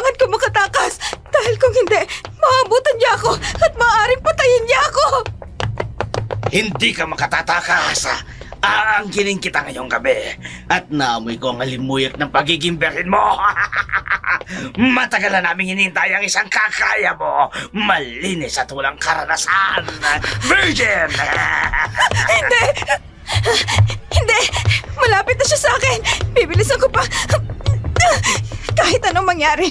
Kailangan ko makatakas dahil kung hindi, maabutan niya ako at maaaring patayin niya ako. Hindi ka makatatakas. Aangkinin kita ngayong gabi at naamoy ko ang alimuyak ng pagiging berhin mo. Matagal na namin hinintay ang isang kakaya mo. Malinis at walang karanasan. Virgin! Hindi! Hindi! Malapit na siya sa akin! Bibilisan ko pa! Kahit anong mangyari,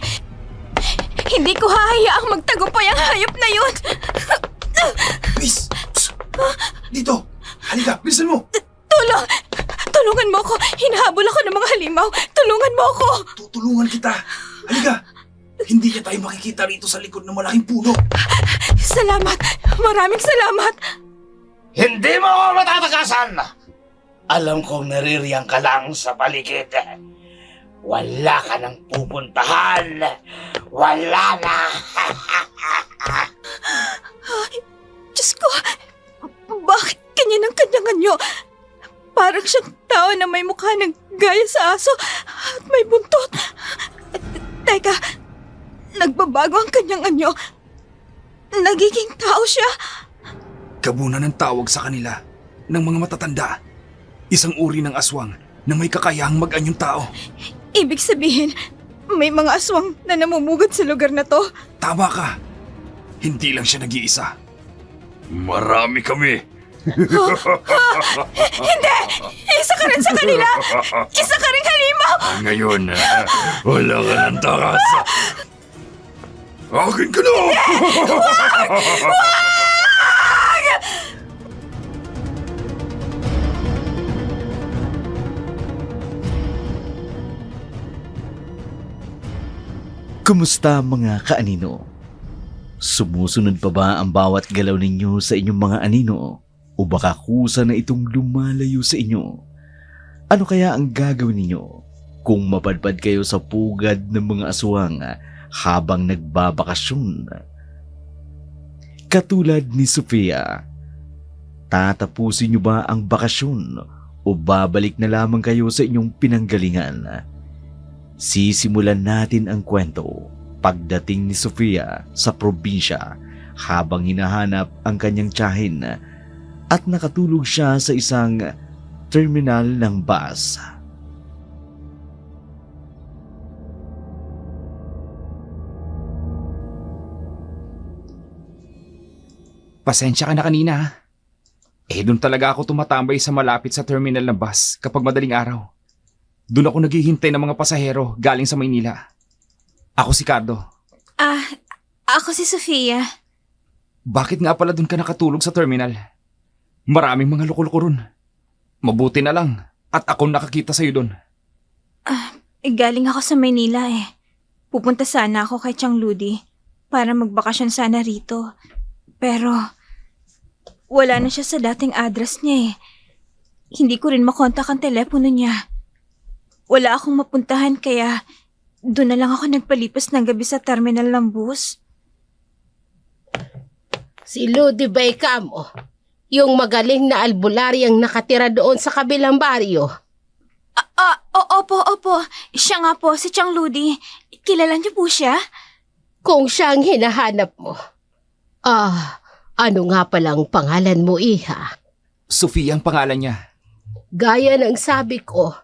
hindi ko hahayaang magtagumpay ang hayop na yun! Miss! Dito! Halika, bilisan mo! Tulong! Tulungan mo ako! Hinahabol ako ng mga halimaw! Tulungan mo ako! Tutulungan kita! Halika! Hindi niya tayo makikita rito sa likod ng malaking puno. Salamat! Maraming salamat! Hindi mo ako matatakasan! Alam kong naririyang ka lang sa paligid. Wala ka nang pupuntahan. Wala na! Ay, Diyos ko! Bakit ganyan ang kanyang anyo? Parang siyang tao na may mukha ng gaya sa aso at may buntot. Teka, nagbabago ang kanyang anyo. Nagiging tao siya. Kabunan ng tawag sa kanila ng mga matatanda. Isang uri ng aswang na may kakayahang mag-anyong tao. Ibig sabihin, may mga aswang na namumugad sa lugar na to. Tama ka. Hindi lang siya nag-iisa. Marami kami. Hindi! Isa ka rin sa kanila! Isa ka rin halimaw! Ngayon, wala ka ng takas. Akin ka na! Kumusta mga kaanino? Sumusunod pa ba ang bawat galaw ninyo sa inyong mga anino? O baka kusa na itong lumalayo sa inyo? Ano kaya ang gagawin ninyo kung mapadpad kayo sa pugad ng mga aswang habang nagbabakasyon? Katulad ni Sofia, tatapusin niyo ba ang bakasyon o babalik na lamang kayo sa inyong pinanggalingan? Sisimulan natin ang kwento pagdating ni Sofia sa probinsya habang hinahanap ang kanyang tiyahin at nakatulog siya sa isang terminal ng bus. Pasensya ka na kanina ha. Doon talaga ako tumatambay sa malapit sa terminal ng bus kapag madaling araw. Doon ako naghihintay ng mga pasahero galing sa Maynila. Ako si Cardo. Ako si Sofia. Bakit nga pala doon ka nakatulog sa terminal? Maraming mga loko-loko ron. Mabuti na lang at ako nakakita sa'yo doon. Galing ako sa Maynila eh. Pupunta sana ako kay Chang Ludi para magbakasyon sana rito. Pero wala na siya sa dating address niya eh. Hindi ko rin makontak ang telepono niya. Wala akong mapuntahan kaya doon na lang ako nagpalipas ng gabi sa terminal ng bus. Si Ludi ba ikamo? Yung magaling na albularyang nakatira doon sa kabilang baryo. Opo. Siya nga po, si Chang Ludi. Kilala niyo po siya? Kung siya ang hinahanap mo. Ano nga palang pangalan mo, iha? Sofia ang pangalan niya. Gaya ng sabi ko,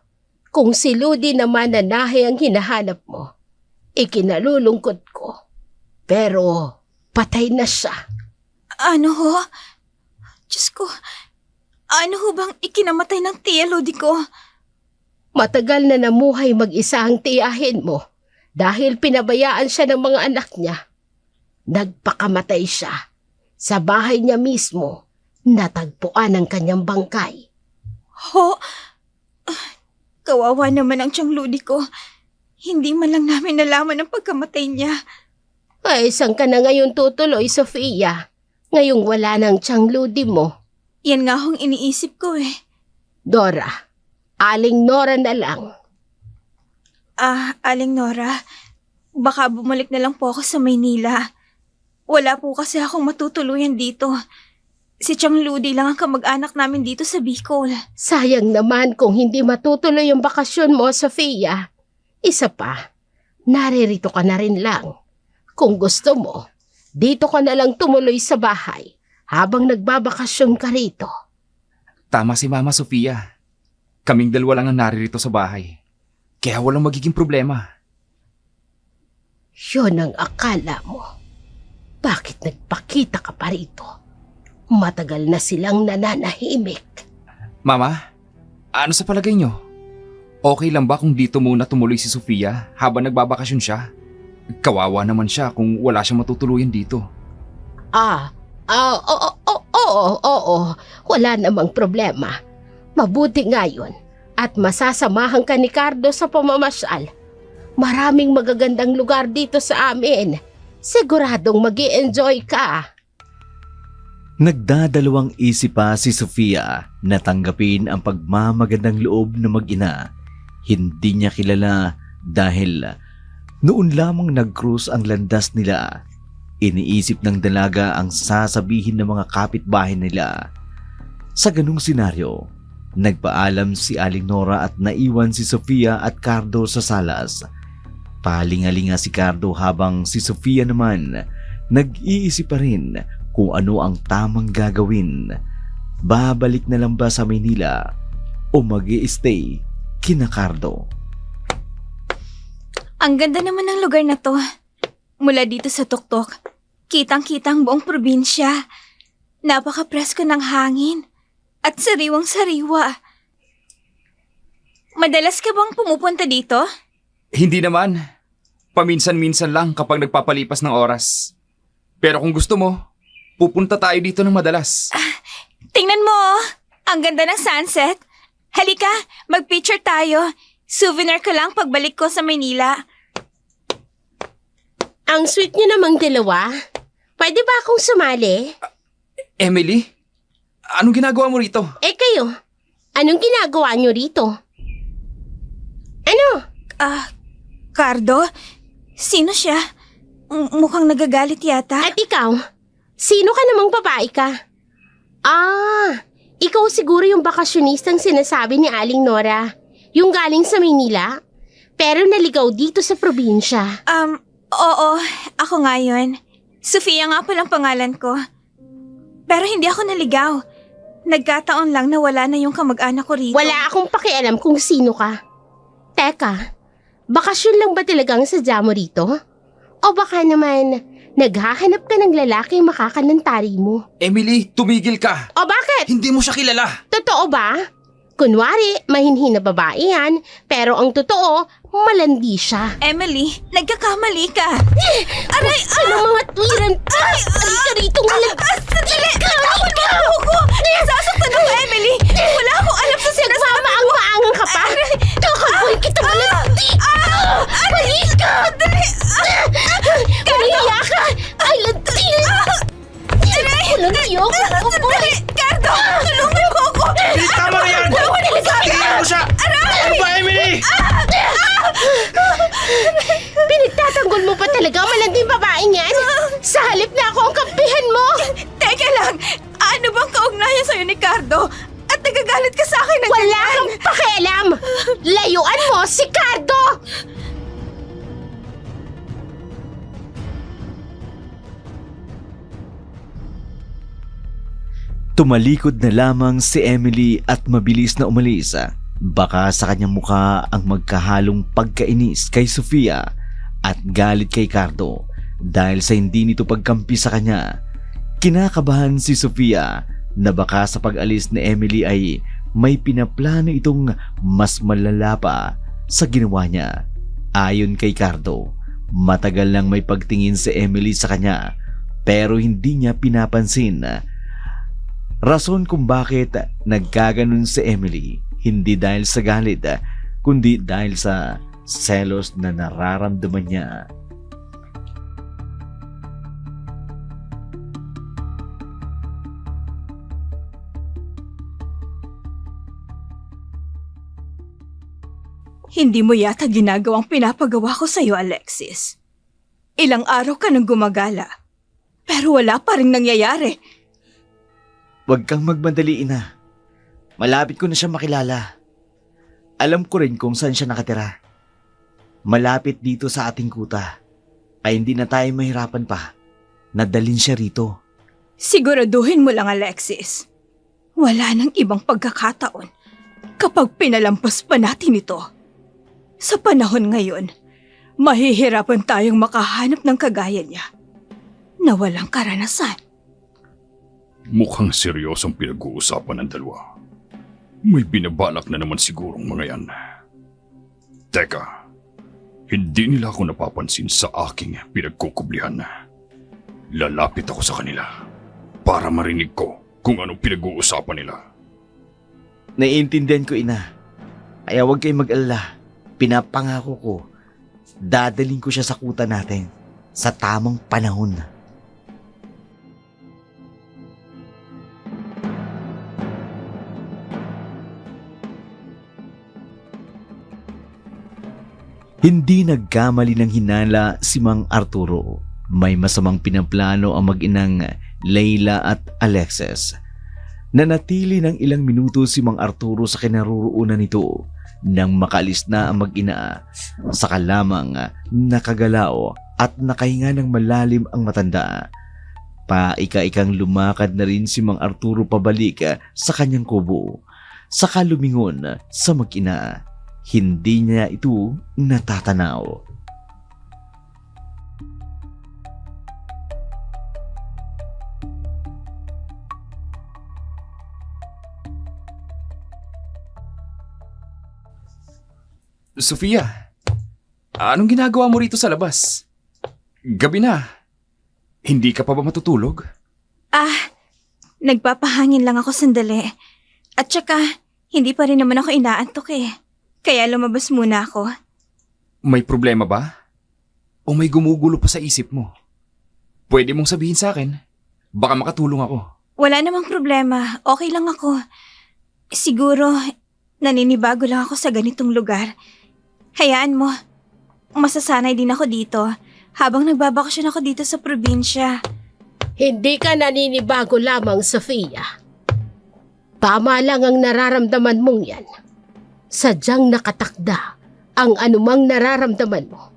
kung si Ludi naman na nahi ang hinahanap mo, ikinalulungkot ko. Pero patay na siya. Ano ho? Diyos ko, ano ho bang ikinamatay ng tiya Ludi ko? Matagal na namuhay mag-isa ang tiyahin mo dahil pinabayaan siya ng mga anak niya. Nagpakamatay siya. Sa bahay niya mismo, natagpuan ang kanyang bangkay. Ho? Kawawa naman ang Chang Ludi ko. Hindi man lang namin nalaman ang pagkamatay niya. Ay, saan ka na ngayon tutuloy, Sofia? Ngayong wala ng Chang Ludi mo. Yan nga hong iniisip ko eh. Dora, Aling Nora na lang. Aling Nora, baka bumalik na lang po ako sa Maynila. Wala po kasi akong matutuluyan dito. Si Chang Ludi lang ang kamag-anak namin dito sa Bicol. Sayang naman kung hindi matutuloy yung bakasyon mo, Sofia. Isa pa, naririto ka na rin lang. Kung gusto mo, dito ka na lang tumuloy sa bahay habang nagbabakasyon ka rito. Tama si Mama Sofia. Kaming dalawa lang ang naririto sa bahay. Kaya walang magiging problema. Yun ang akala mo. Bakit nagpakita ka pa rito? Matagal na silang nananahimik. Mama, ano sa palagay nyo? Okay lang ba kung dito muna tumuloy si Sofia habang nagbabakasyon siya? Kawawa naman siya kung wala siyang matutuluyan dito. Oo. Wala namang problema. Mabuti nga yun. At masasamahan ka ni Cardo sa pamamasyal. Maraming magagandang lugar dito sa amin. Siguradong mag-i-enjoy ka. Nagdadalawang isip pa si Sofia na tanggapin ang pagmamagandang loob ng mag-ina. Hindi niya kilala dahil noon lamang nag-cruise ang landas nila. Iniisip ng dalaga ang sasabihin ng mga kapitbahay nila. Sa ganung senaryo, nagpaalam si Aling Nora at naiwan si Sofia at Cardo sa salas. Palingalinga si Cardo habang si Sofia naman nag-iisip pa rin kung ano ang tamang gagawin. Babalik na lang ba sa Maynila o mag-i-stay kina Cardo? Ang ganda naman ng lugar na to. Mula dito sa tuktok, kitang-kita ang buong probinsya. Napaka-presko ng hangin at sariwang-sariwa. Madalas ka bang pumupunta dito? Hindi naman. Paminsan-minsan lang kapag nagpapalipas ng oras. Pero kung gusto mo, pupunta tayo dito ng madalas. Tingnan mo, oh. Ang ganda ng sunset. Halika, mag-picture tayo. Souvenir ko lang pagbalik ko sa Maynila. Ang sweet niyo namang dalawa. Pwede ba akong sumali? Emily, anong ginagawa mo rito? Kayo, anong ginagawa niyo rito? Ano? Cardo? Sino siya? Mukhang nagagalit yata. At ikaw? Sino ka namang babae ka? Ikaw siguro yung bakasyonistang sinasabi ni Aling Nora. Yung galing sa Maynila, pero naligaw dito sa probinsya. Oo, ako nga yun. Sofia nga palang pangalan ko. Pero hindi ako naligaw. Nagkataon lang na wala na yung kamag-anak ko rito. Wala akong pakialam kung sino ka. Teka, bakasyon lang ba talagang sadya mo rito? O baka naman, naghahanap ka ng lalaki makakanantari mo? Emily, tumigil ka! O bakit? Hindi mo siya kilala! Totoo ba? Kunwari, mahinhin na babae yan, pero ang totoo, malandi siya. Emily, nagkakamali ka. Aray! Ano mga tuwiran? Aray ka rito, malandi! Sandali! Tawal mo ako! Nasasaktan ako, Emily! Wala akong alam sa sinasabi mo! Maangang ka pa! Kakalboy kita, malandi! Malis ka! Umiiyak ka! Ay, landi! Walang iyok! Sandali! Cardo! Tulungan mo ako! Tama na yan! Tingnan mo siya! Ano ba, Emily? Pinagtatanggol mo pa talaga ang malanding babaeng yan? Sa halip na ako ang kampihan mo! Teka lang! Ano bang kaugnayan sa'yo ni Cardo? At nagagalit ka sa akin ng Wala ganyan? kang pakialam! Layuan mo si Cardo! Tumalikod na lamang si Emily at mabilis na umalis. Baka sa kanyang mukha ang magkahalong pagkainis kay Sofia at galit kay Cardo dahil sa hindi nito pagkampi sa kanya. Kinakabahan si Sofia na baka sa pag-alis ni Emily ay may pinaplano itong mas malala pa sa ginawa niya. Ayon kay Cardo, matagal nang may pagtingin si Emily sa kanya pero hindi niya pinapansin. Rason kung bakit nagkaganon si Emily, hindi dahil sa galit, kundi dahil sa selos na nararamdaman niya. Hindi mo yata ginagawang pinapagawa ko sa'yo, Alexis. Ilang araw ka nang gumagala, pero wala pa rin nangyayari. Huwag kang magmadali, ina. Malapit ko na siya makilala. Alam ko rin kung saan siya nakatira. malapit dito sa ating kuta, ay hindi na tayo mahirapan pa. Nadalin siya rito. Siguraduhin mo lang, Alexis. Wala nang ibang pagkakataon kapag pinalampas pa natin ito. Sa panahon ngayon, mahihirapan tayong makahanap ng kagaya niya na walang karanasan. Mukhang seryosong pinag-uusapan ng dalawa. May binabalak na naman sigurong mga yan. Teka, hindi nila ako napapansin sa aking pinagkukublihan. Lalapit ako sa kanila para marinig ko kung anong pinag-uusapan nila. Naiintindihan ko, ina. Kaya huwag kayong mag-alala. Pinapangako ko, dadaling ko siya sa kuta natin sa tamang panahon. Hindi nagkamali ng hinala si Mang Arturo. May masamang pinaplano ang mag-inang Leila at Alexis. Nanatili ng ilang minuto si Mang Arturo sa kinaroroonan nito. Nang makalis na ang mag-ina, saka lamang nakagalao at nakahinga ng malalim ang matanda. Paika-ikang lumakad na rin si Mang Arturo pabalik sa kanyang kubo. Saka lumingon sa mag-ina. Hindi niya ito natatanaw. Sofia, anong ginagawa mo rito sa labas? Gabi na. Hindi ka pa ba matutulog? Nagpapahangin lang ako sandali. At saka, hindi pa rin naman ako inaantok eh. Kaya lumabas muna ako. May problema ba? O may gumugulo pa sa isip mo? Pwede mong sabihin sa akin. Baka makatulong ako. Wala namang problema. Okay lang ako. Siguro, naninibago lang ako sa ganitong lugar. Hayaan mo. Masasanay din ako dito habang nagbabakasyon ako dito sa probinsya. Hindi ka naninibago lamang, Sofia. Tama lang ang nararamdaman mong yan. Sadyang nakatakda ang anumang nararamdaman mo.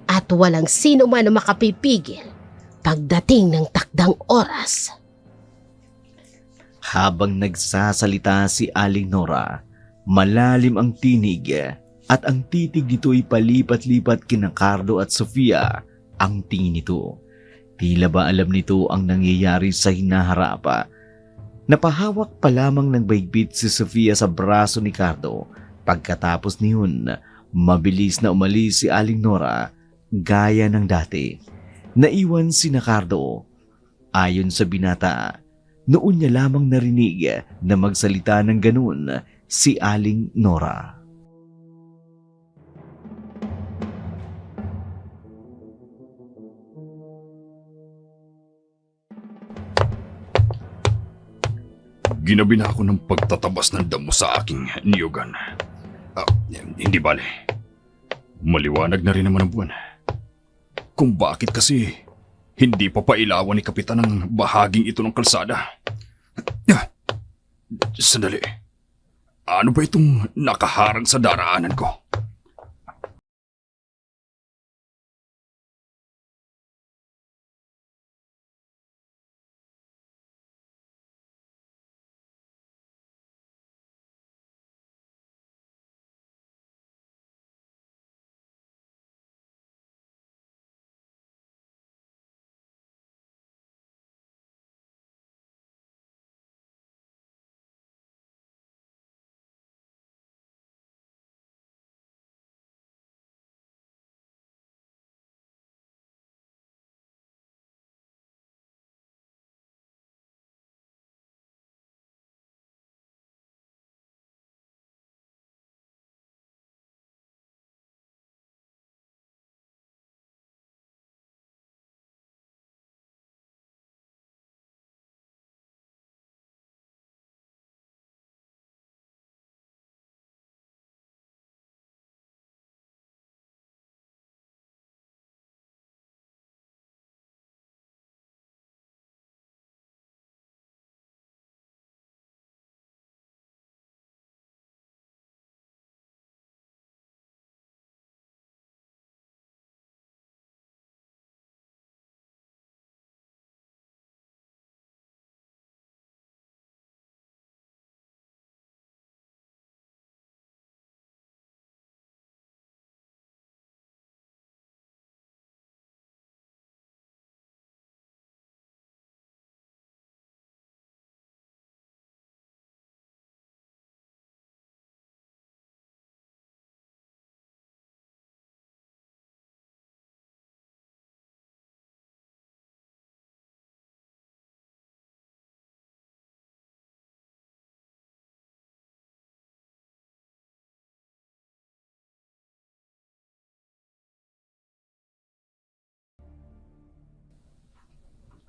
At walang sino man na makapipigil pagdating ng takdang oras. Habang nagsasalita si Aling Nora, malalim ang tinig at ang titig nito'y palipat-lipat kina Carlo at Sofia. Ang tingin nito, tila ba alam nito ang nangyayari sa hinaharap. Napahawak pa lamang ng baybit si Sofia sa braso ni Carlo. Pagkatapos niyon, mabilis na umalis si Aling Nora gaya ng dati. Naiwan si Carlo. Ayon sa binata, noon niya lamang narinig na magsalita ng ganun si Aling Nora. Ginabi na ako ng pagtatabas ng damo sa aking niyugan. Hindi bale. Maliwanag na rin naman ang buwan. Kung bakit kasi hindi pa pailawan ni Kapitan ang bahaging ito ng kalsada. Sandali. Ano ba itong nakaharang sa daraanan ko?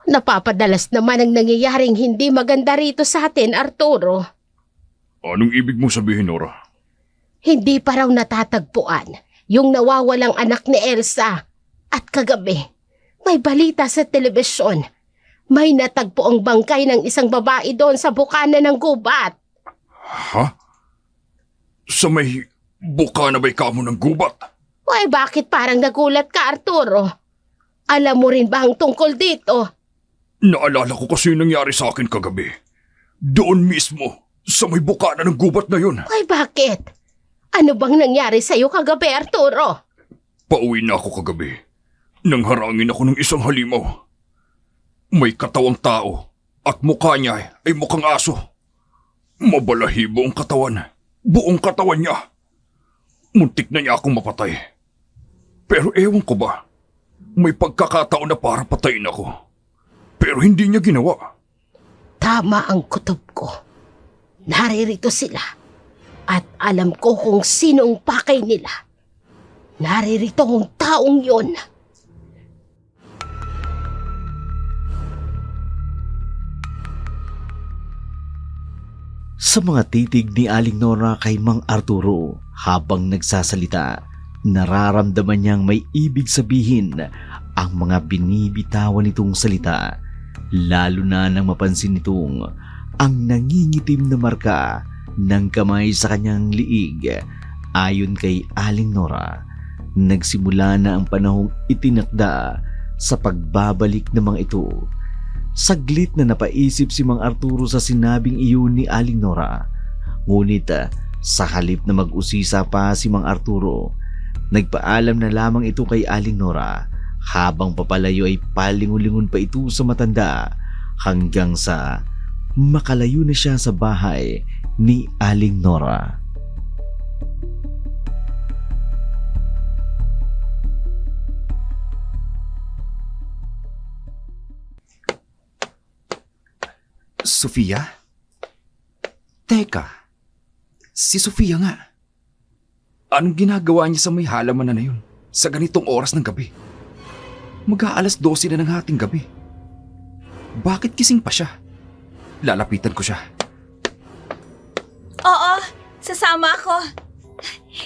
Napapadalas naman ang nangyayaring hindi maganda rito sa atin, Arturo. Anong ibig mo sabihin, Nora? Hindi pa raw natatagpuan yung nawawalang anak ni Elsa. At kagabi, may balita sa telebisyon. May natagpo ang bangkay ng isang babae doon sa bukana ng gubat. Ha? Sa may bukana ba'y kamo ng gubat? Uy, bakit parang nagulat ka, Arturo? Alam mo rin ba ang tungkol dito? Naalala ko kasi yung nangyari sa akin kagabi. Doon mismo, sa may bukana ng gubat na yun. Uy, bakit? Ano bang nangyari sa'yo kagabi, Arturo? Pauwi na ako kagabi. Nang harangin ako ng isang halimaw. May katawang tao at mukha niya ay mukhang aso. Mabalahibo ang katawan. Buong katawan niya. Muntik na niya akong mapatay. Pero ewan ko ba, may pagkakataon na para patayin ako. Pero hindi niya ginawa. Tama ang kutob ko. Naririto sila. At alam ko kung sino ang pakay nila. Naririto ang taong yon. Sa mga titig ni Aling Nora kay Mang Arturo habang nagsasalita, nararamdaman niyang may ibig sabihin ang mga binibitawan nitong salita, lalo na nang mapansin nitong ang nangingitim na marka ng kamay sa kanyang liig. Ayon kay Aling Nora, nagsimula na ang panahong itinakda sa pagbabalik ng mga ito. Saglit na napaisip si Mang Arturo sa sinabing iyon ni Aling Nora. Ngunit sa halip na mag-usisa pa si Mang Arturo, nagpaalam na lamang ito kay Aling Nora. Habang papalayo ay palingon-lingon pa ito sa matanda hanggang sa makalayo na siya sa bahay ni Aling Nora. Sofia? Teka, si Sofia nga. Anong ginagawa niya sa may halaman na yun sa ganitong oras ng gabi? Mag-aalas 12 na ng hating gabi. Bakit kising pa siya? Lalapitan ko siya. Oo, sasama ako.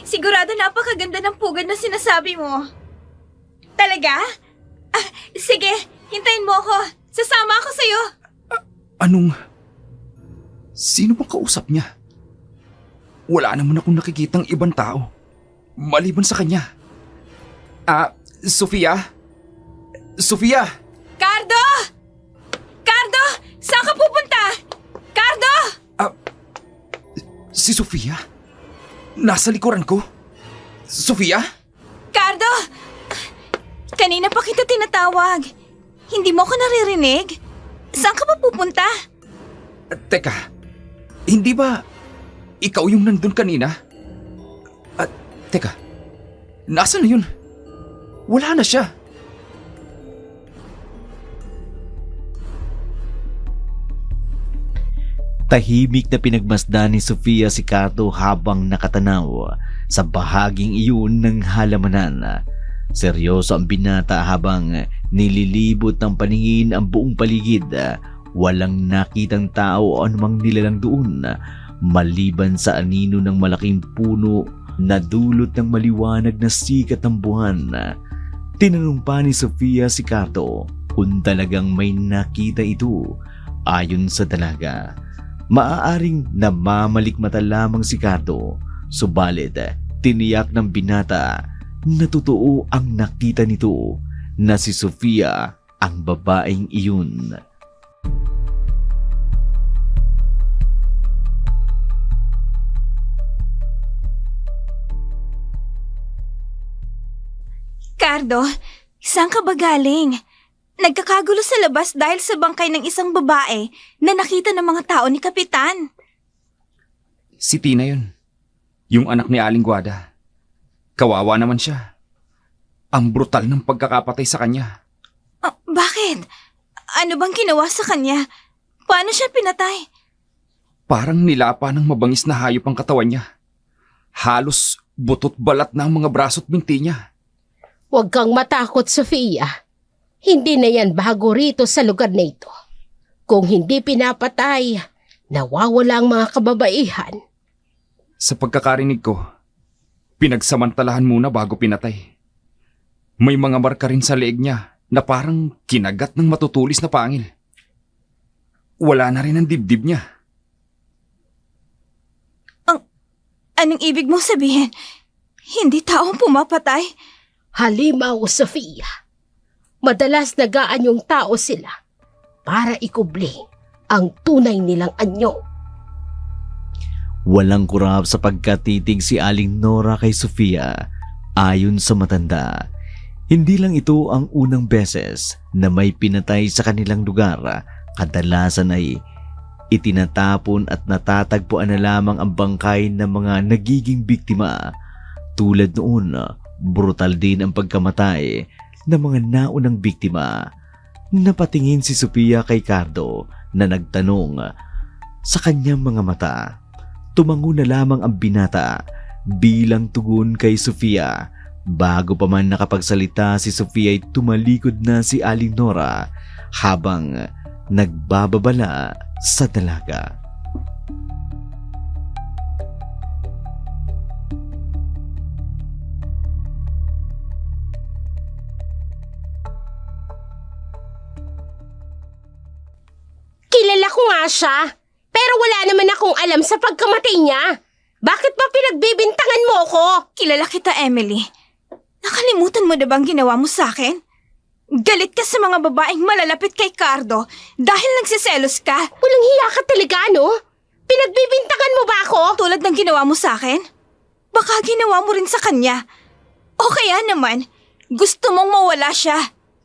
Sigurado napakaganda ng pugad na sinasabi mo. Talaga? Sige, hintayin mo ako. Sasama ako sa'yo. Sino bang kausap niya? Wala naman akong nakikitang ibang tao. Maliban sa kanya. Sofia? Sofia! Cardo! Cardo! Saan ka pupunta? Cardo! Si Sofia? Nasa likuran ko? Sofia? Cardo! Kanina pa kita tinatawag. Hindi mo ako naririnig? Saan ka ba pupunta? Teka, hindi ba ikaw yung nandun kanina? Teka, nasaan na yun? Wala na siya. Tahimik na pinagmasdan ni Sofia si Cardo habang nakatanaw sa bahaging iyon ng halamanan. Seryoso ang binata habang nililibot ng paningin ang buong paligid. Walang nakitang tao o anumang nilalang doon maliban sa anino ng malaking puno na dulot ng maliwanag na sikat ng buwan. Tinanong pa ni Sofia si Cardo kung talagang may nakita ito. Ayon sa dalaga, maaaring namamalikmata lamang si Cardo, subalit tiniyak ng binata na totoo ang nakita nito na si Sofia ang babaeng iyon. Cardo, saan ka ba galing? Nagkakagulo sa labas dahil sa bangkay ng isang babae na nakita ng mga tao ni Kapitan. Si Tina yun. Yung anak ni Aling Guada. Kawawa naman siya. Ang brutal ng pagkakapatay sa kanya. Bakit? Ano bang ginawa sa kanya? Paano siya pinatay? Parang nilapa ng mabangis na hayop ang katawan niya. Halos butot balat na ang mga braso't binti niya. Huwag kang matakot, Sofia. Hindi na yan bago rito sa lugar na ito. Kung hindi pinapatay, nawawala ang mga kababaihan. Sa pagkakarinig ko, pinagsamantalahan muna bago pinatay. May mga marka rin sa leeg niya na parang kinagat ng matutulis na pangil. Wala na rin ang dibdib niya. Anong ibig mong sabihin? Hindi taong pumapatay? Halimaw, Sofia. Madalas nagaan yung tao sila para ikubli ang tunay nilang anyo. Walang kurap sa pagkatitig si Aling Nora kay Sofia. Ayon sa matanda, hindi lang ito ang unang beses na may pinatay sa kanilang lugar. Kadalasan ay itinatapon at natatagpuan na lamang ang bangkay ng mga nagiging biktima. Tulad noon, brutal din ang pagkamatay ng mga naunang biktima. Napatingin si Sofia kay Cardo na nagtanong sa kanyang mga mata. Tumango na lamang ang binata bilang tugon kay Sofia. Bago pa man nakapagsalita si Sofia ay tumalikod na si Aling Nora habang nagbababala sa dalaga. Kilala ko nga siya, pero wala naman akong alam sa pagkamatay niya. Bakit ba pinagbibintangan mo ako? Kilala kita, Emily. Nakalimutan mo na bang ginawa mo sa akin? Galit ka sa mga babaeng malalapit kay Cardo dahil nagsiselos ka. Walang hiya ka talaga, no? Pinagbibintangan mo ba ako? Tulad ng ginawa mo sa akin? Baka ginawa mo rin sa kanya. O kaya naman, gusto mong mawala siya.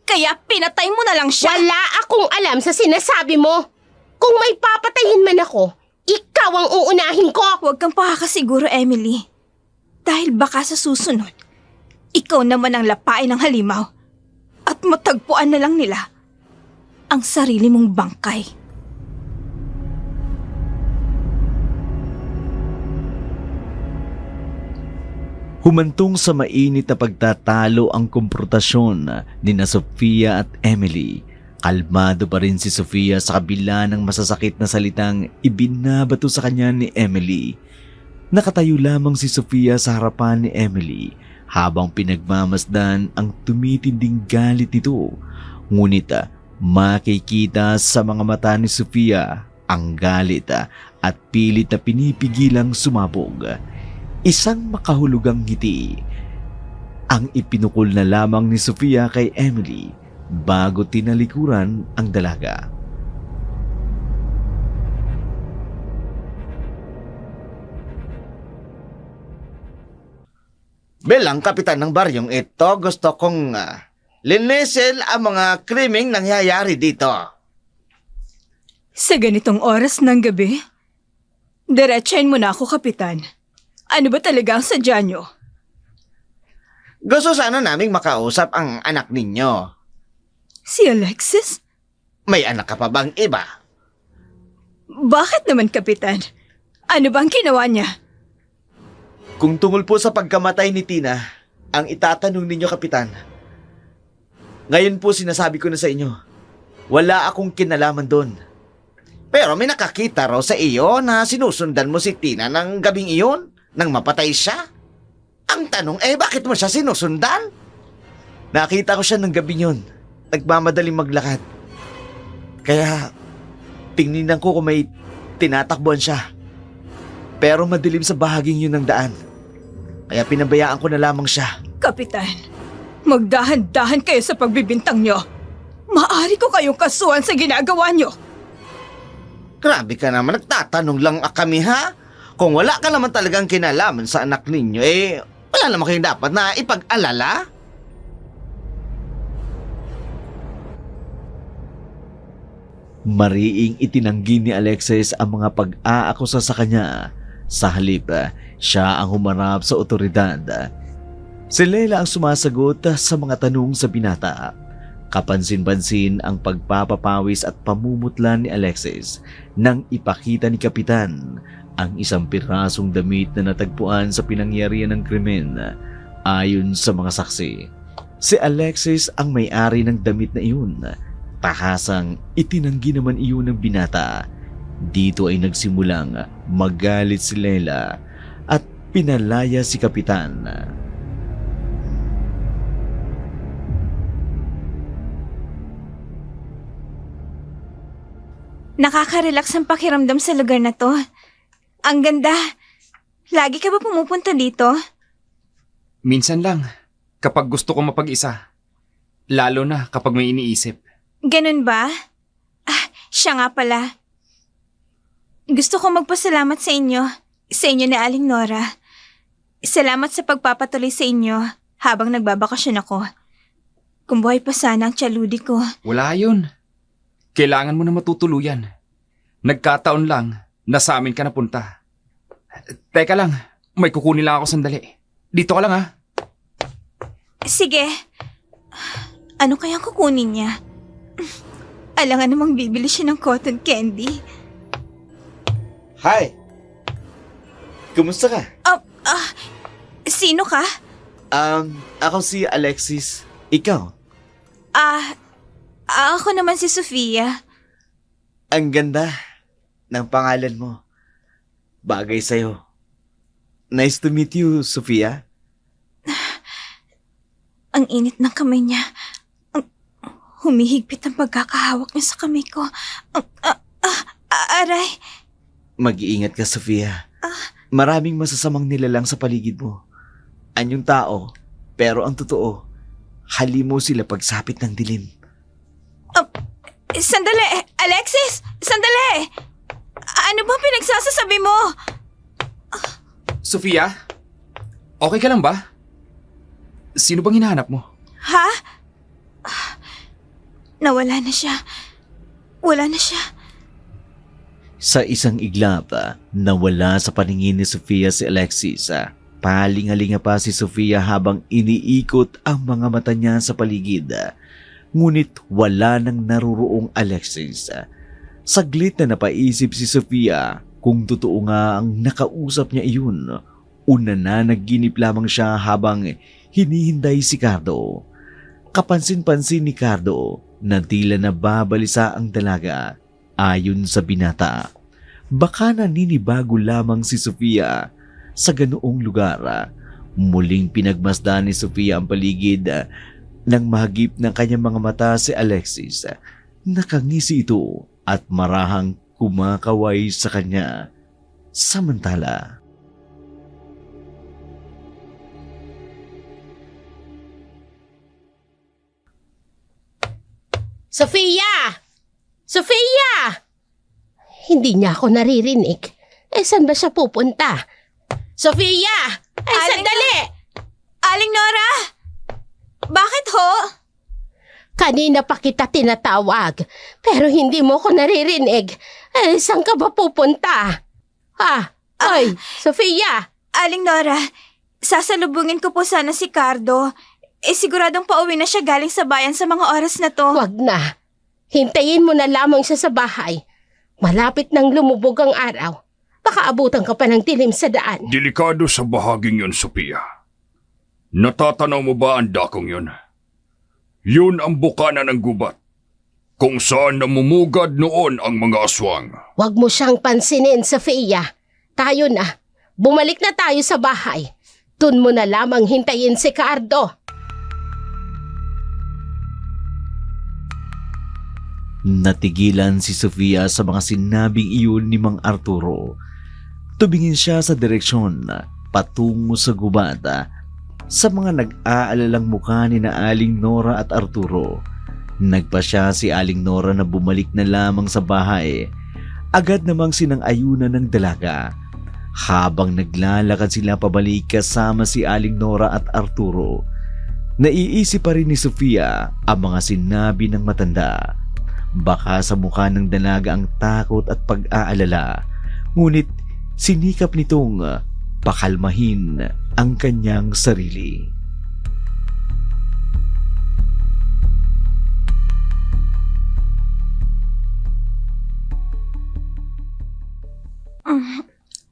Kaya pinatay mo na lang siya. Wala akong alam sa sinasabi mo. Kung may papatayin man ako, ikaw ang uunahin ko. Huwag kang pakakasiguro, Emily. Dahil baka sa susunod, ikaw naman ang lapain ng halimaw. At matagpuan na lang nila ang sarili mong bangkay. Humantong sa mainit na pagtatalo ang komprontasyon ni na Sofia at Emily. Kalmado pa rin si Sofia sa kabila ng masasakit na salitang ibinabato sa kanya ni Emily. Nakatayo lamang si Sofia sa harapan ni Emily habang pinagmamasdan ang tumitinding galit nito. Ngunit makikita sa mga mata ni Sofia ang galit at pilit na pinipigilang sumabog. Isang makahulugang ngiti ang ipinukol na lamang ni Sofia kay Emily bago tinalikuran ang dalaga. Bilang kapitan ng baryong ito, gusto kong linisin ang mga krimeng nangyayari dito. Sa ganitong oras ng gabi, diretsahin mo na ako, Kapitan. Ano ba talaga ang sadya nyo? Gusto sana naming makausap ang anak ninyo. Si Alexis? May anak ka pa bang iba? Bakit naman, Kapitan? Ano bang ginawa niya? Kung tungkol po sa pagkamatay ni Tina, ang itatanong ninyo, Kapitan. Ngayon po sinasabi ko na sa inyo, wala akong kinalaman doon. Pero may nakakita raw sa iyo na sinusundan mo si Tina ng gabing iyon nang mapatay siya. Ang tanong bakit mo siya sinusundan? Nakita ko siya ng gabing yun. Nagmamadaling maglakad. Kaya tingnan ko kung may tinatakbuhan siya. Pero madilim sa bahaging yun ng daan. Kaya pinabayaan ko na lamang siya. Kapitan, magdahan-dahan kayo sa pagbibintang nyo. Maaari ko kayong kasuhan sa ginagawa nyo. Grabe ka naman, nagtatanong lang kami ha? Kung wala ka naman talagang kinalaman sa anak ninyo, wala naman kayong dapat na ipag-alala. Mariing itinanggi ni Alexis ang mga pag-aakusa sa kanya. Sa halip, siya ang humarap sa otoridad. Si Leila ang sumasagot sa mga tanong sa binata. Kapansin-pansin ang pagpapapawis at pamumutla ni Alexis nang ipakita ni Kapitan ang isang pirasong damit na natagpuan sa pinangyarihan ng krimen. Ayon sa mga saksi, Si Alexis ang may-ari ng damit na iyon. Tahasang itinanggi naman iyon ng binata. Dito ay nagsimulang magalit si Leila at pinalaya si Kapitan. Nakaka-relax ang pakiramdam sa lugar na to. Ang ganda. Lagi ka ba pumupunta dito? Minsan lang, kapag gusto ko mapag-isa. Lalo na kapag may iniisip. Ganun ba? Siya nga pala. Gusto ko magpasalamat sa inyo ni Aling Nora. Salamat sa pagpapatuloy sa inyo habang nagbabakasyon ako. Kung buhay pa sana ang tsaludi ko. Wala yun. Kailangan mo na matutuluyan. Nagkataon lang na sa amin ka napunta. Teka lang, may kukunin lang ako sandali. Dito ka lang ha. Sige. Ano kaya kukunin niya? Alangan namang bibili siya ng cotton candy. Hi! Kumusta ka? Sino ka? Ako si Alexis. Ikaw? Ako naman si Sofia. Ang ganda ng pangalan mo. Bagay sa'yo. Nice to meet you, Sofia. Ang init ng kamay niya. Humihigpit ang pagkakahawak niya sa kamay ko. Aray. Mag-iingat ka, Sofia. Maraming masasamang nilalang sa paligid mo. Anyong tao, pero ang totoo, halimo sila pagsapit ng dilim. Sandali! Alexis! Sandali! Ano bang pinagsasasabi mo? Sofia? Okay ka lang ba? Sino bang hinahanap mo? Ha? Nawala na siya. Wala na siya. Sa isang iglap, nawala sa paningin ni Sofia si Alexis. Palingalinga pa si Sofia habang iniikot ang mga mata niya sa paligid. Ngunit wala nang naruroong Alexis. Saglit na napaisip si Sofia kung totoo nga ang nakausap niya iyon. Una na nagginip lamang siya habang hinihinday si Cardo. Kapansin-pansin ni Cardo na tila nababalisa ang dalaga. Ayon sa binata, baka naninibago lamang si Sofia sa ganoong lugar. Muling pinagmasdan ni Sofia ang paligid nang mahagip ng kanyang mga mata si Alexis. Nakangisi ito at marahang kumakaway sa kanya. Samantala, Sofia! Sofia! Hindi niya ako naririnig. Saan ba siya pupunta? Sofia! Sandali! Aling Nora! Bakit ho? Kanina pa kita tinatawag, pero hindi mo ko naririnig. Saan ka ba pupunta? Ay, Sofia! Aling Nora, sasalubungin ko po sana si Cardo. Siguradong pauwi na siya galing sa bayan sa mga oras na to. Wag na. Hintayin mo na lamang siya sa bahay. Malapit nang lumubog ang araw. Baka abutan ka pa ng dilim sa daan. Delikado sa bahaging yun, Sophia. Natatanaw mo ba ang dakong yun? Yun ang bukana ng gubat, kung saan namumugad noon ang mga aswang. Wag mo siyang pansinin, Sofia. Tayo na. Bumalik na tayo sa bahay. Dun mo na lamang hintayin si Cardo. natigilan si Sofia sa mga sinabing iyon ni Mang Arturo. Tumingin siya sa direksyon patungo sa gubat sa mga nag-aalalang mukha ni na Aling Nora at Arturo. Nagpa siya si Aling Nora na bumalik na lamang sa bahay. Agad namang sinang-ayunan ng dalaga. Habang naglalakad sila pabalik kasama si Aling Nora at Arturo, naiisip pa rin ni Sofia ang mga sinabi ng matanda. Baka sa mukha ng dalaga ang takot at pag-aalala, ngunit sinikap nitong pakalmahin ang kanyang sarili.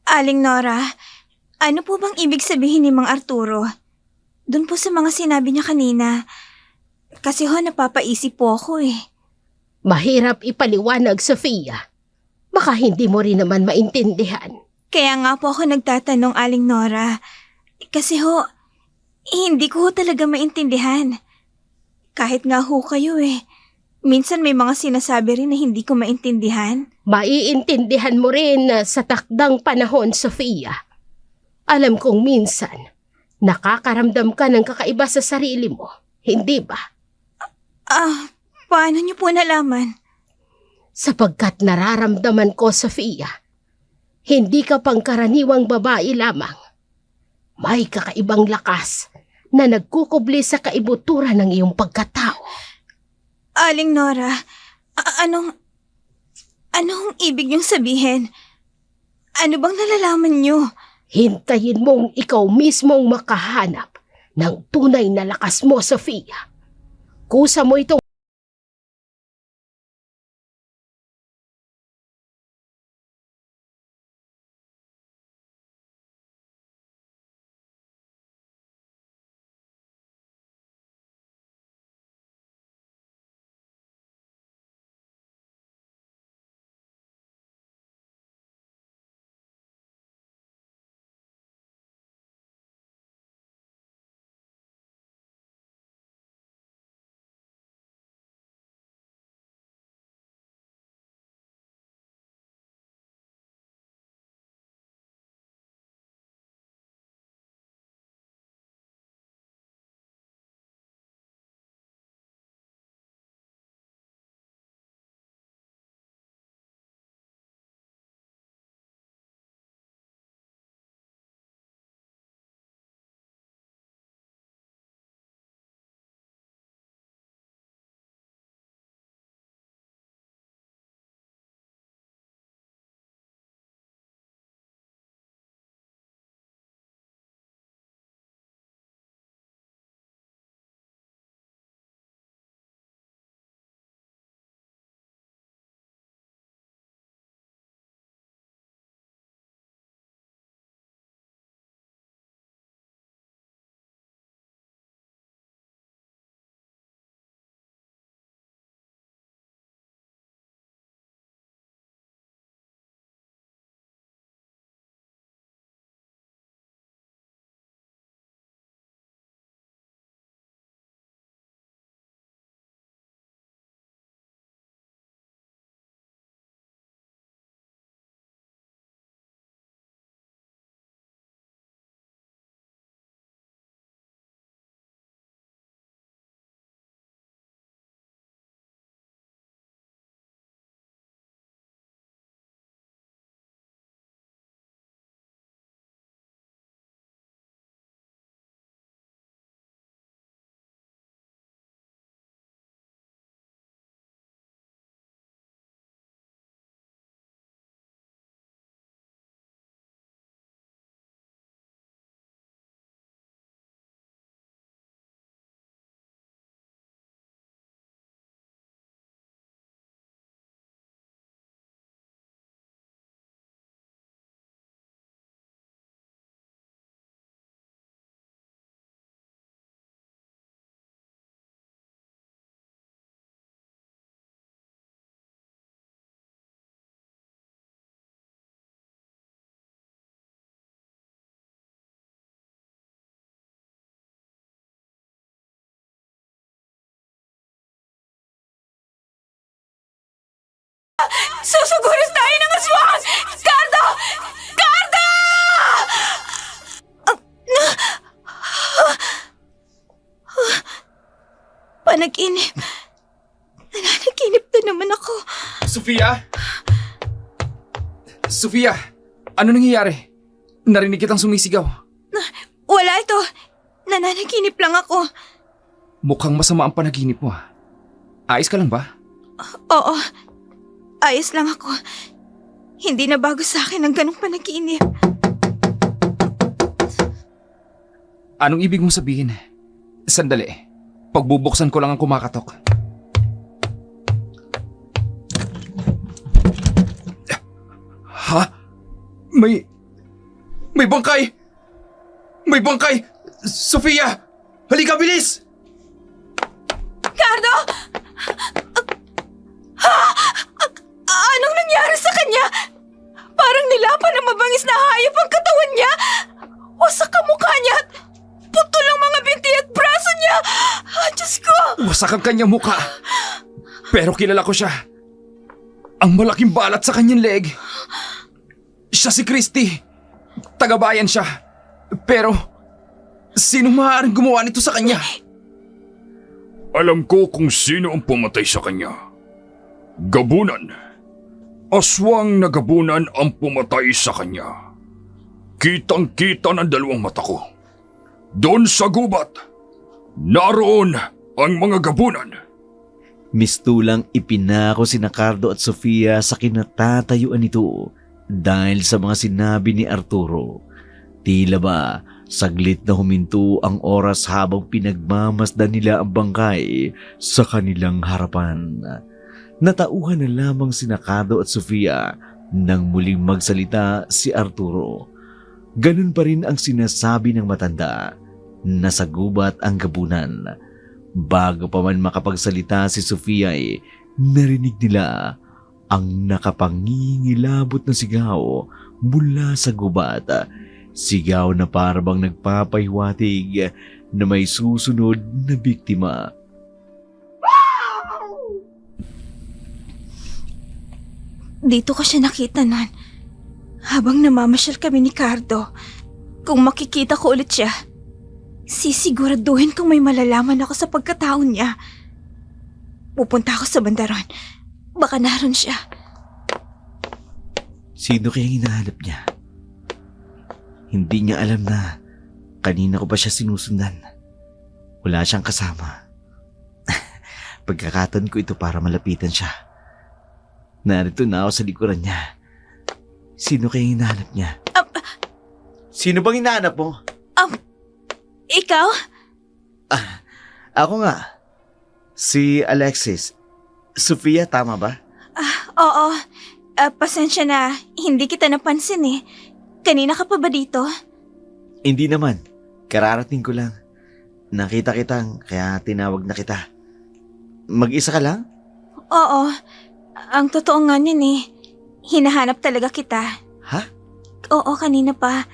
Aling Nora, ano po bang ibig sabihin ni Mang Arturo? Doon po sa mga sinabi niya kanina. Kasi ho, napapaisip po ako eh. Mahirap ipaliwanag, Sofia. Baka hindi mo rin naman maintindihan. Kaya nga po ako nagtatanong, Aling Nora. Kasi ho, hindi ko ho talaga maintindihan. Kahit nga ho kayo eh. Minsan may mga sinasabi rin na hindi ko maintindihan. Maiintindihan mo rin sa takdang panahon, Sofia. Alam kong minsan, nakakaramdam ka ng kakaiba sa sarili mo. Hindi ba? Paano niyo po nalaman? Sapagkat nararamdaman ko, Sofia, hindi ka pangkaraniwang babae lamang. May kakaibang lakas na nagkukubli sa kaibuturan ng iyong pagkatao. Aling Nora, anong ibig niyong sabihin? Ano bang nalalaman niyo? Hintayin mong ikaw mismong makahanap ng tunay na lakas mo, Sofia. Kusa mo itong Susugurin tayo ng aswang! Cardo! Cardo! Panaginip. Nananaginip na naman ako. Sofia? Sofia, ano nangyayari? Narinig kitang sumisigaw. Wala ito. Nananaginip lang ako. Mukhang masama ang panaginip mo. Ayos ka lang ba? Oo. Ayos lang ako. Hindi na bago sa akin ang ganong panaginip. Anong ibig mong sabihin? Sandali. Pagbubuksan ko lang ang kumakatok. Ha? May bangkay! May bangkay! Sofia! Halika, bilis! Cardo! Anong nangyari sa kanya? Parang nilapan ng mabangis na hayop ang katawan niya. Wasak ang mukha niya at putol ang mga binti at braso niya. Diyos ko! Wasak ang kanyang mukha. Pero kilala ko siya. Ang malaking balat sa kanyang leg. Siya si Christy. Tagabayan siya. Pero, sinong maaaring gumawa nito sa kanya? Alam ko kung sino ang pumatay sa kanya. Gabunan. Aswang na gabunan ang pumatay sa kanya. Kitang-kita ng dalawang mata ko. Doon sa gubat, naroon ang mga gabunan. Mistulang ipinako si Cardo at Sofia sa kinatatayuan nito dahil sa mga sinabi ni Arturo. Tila ba saglit na huminto ang oras habang pinagmamasdan nila ang bangkay sa kanilang harapan. Natauhan na lamang si Cardo at Sofia nang muling magsalita si Arturo. Ganun pa rin ang sinasabi ng matanda na sa gubat ang gabunan. Bago pa man makapagsalita si Sofia narinig nila ang nakapangingilabot na sigaw mula sa gubat. Sigaw na parabang nagpapahiwatig na may susunod na biktima. Dito ko siya nakita nun. Habang namamasyal kami ni Cardo, kung makikita ko ulit siya, sisiguraduhin kong may malalaman ako sa pagkatao niya. Pupunta ako sa bandaron. Baka naroon siya. Sino kayang hinahanap niya? Hindi niya alam na kanina ko pa siya sinusundan. Wala siyang kasama. Pagkakataon ko ito para malapitan siya. Narito na ako sa likuran niya. Sino kayang hinahanap niya? Sino bang hinahanap mo? Ikaw? Ako nga. Si Alexis. Sofia, tama ba? Oo. Pasensya na, hindi kita napansin eh. Kanina ka pa ba dito? Hindi naman. Kararating ko lang. Nakita kitang kaya tinawag na kita. Mag-isa ka lang? Oo. Ang totoo nga niyan eh. Hinahanap talaga kita. Ha? Oo, kanina pa.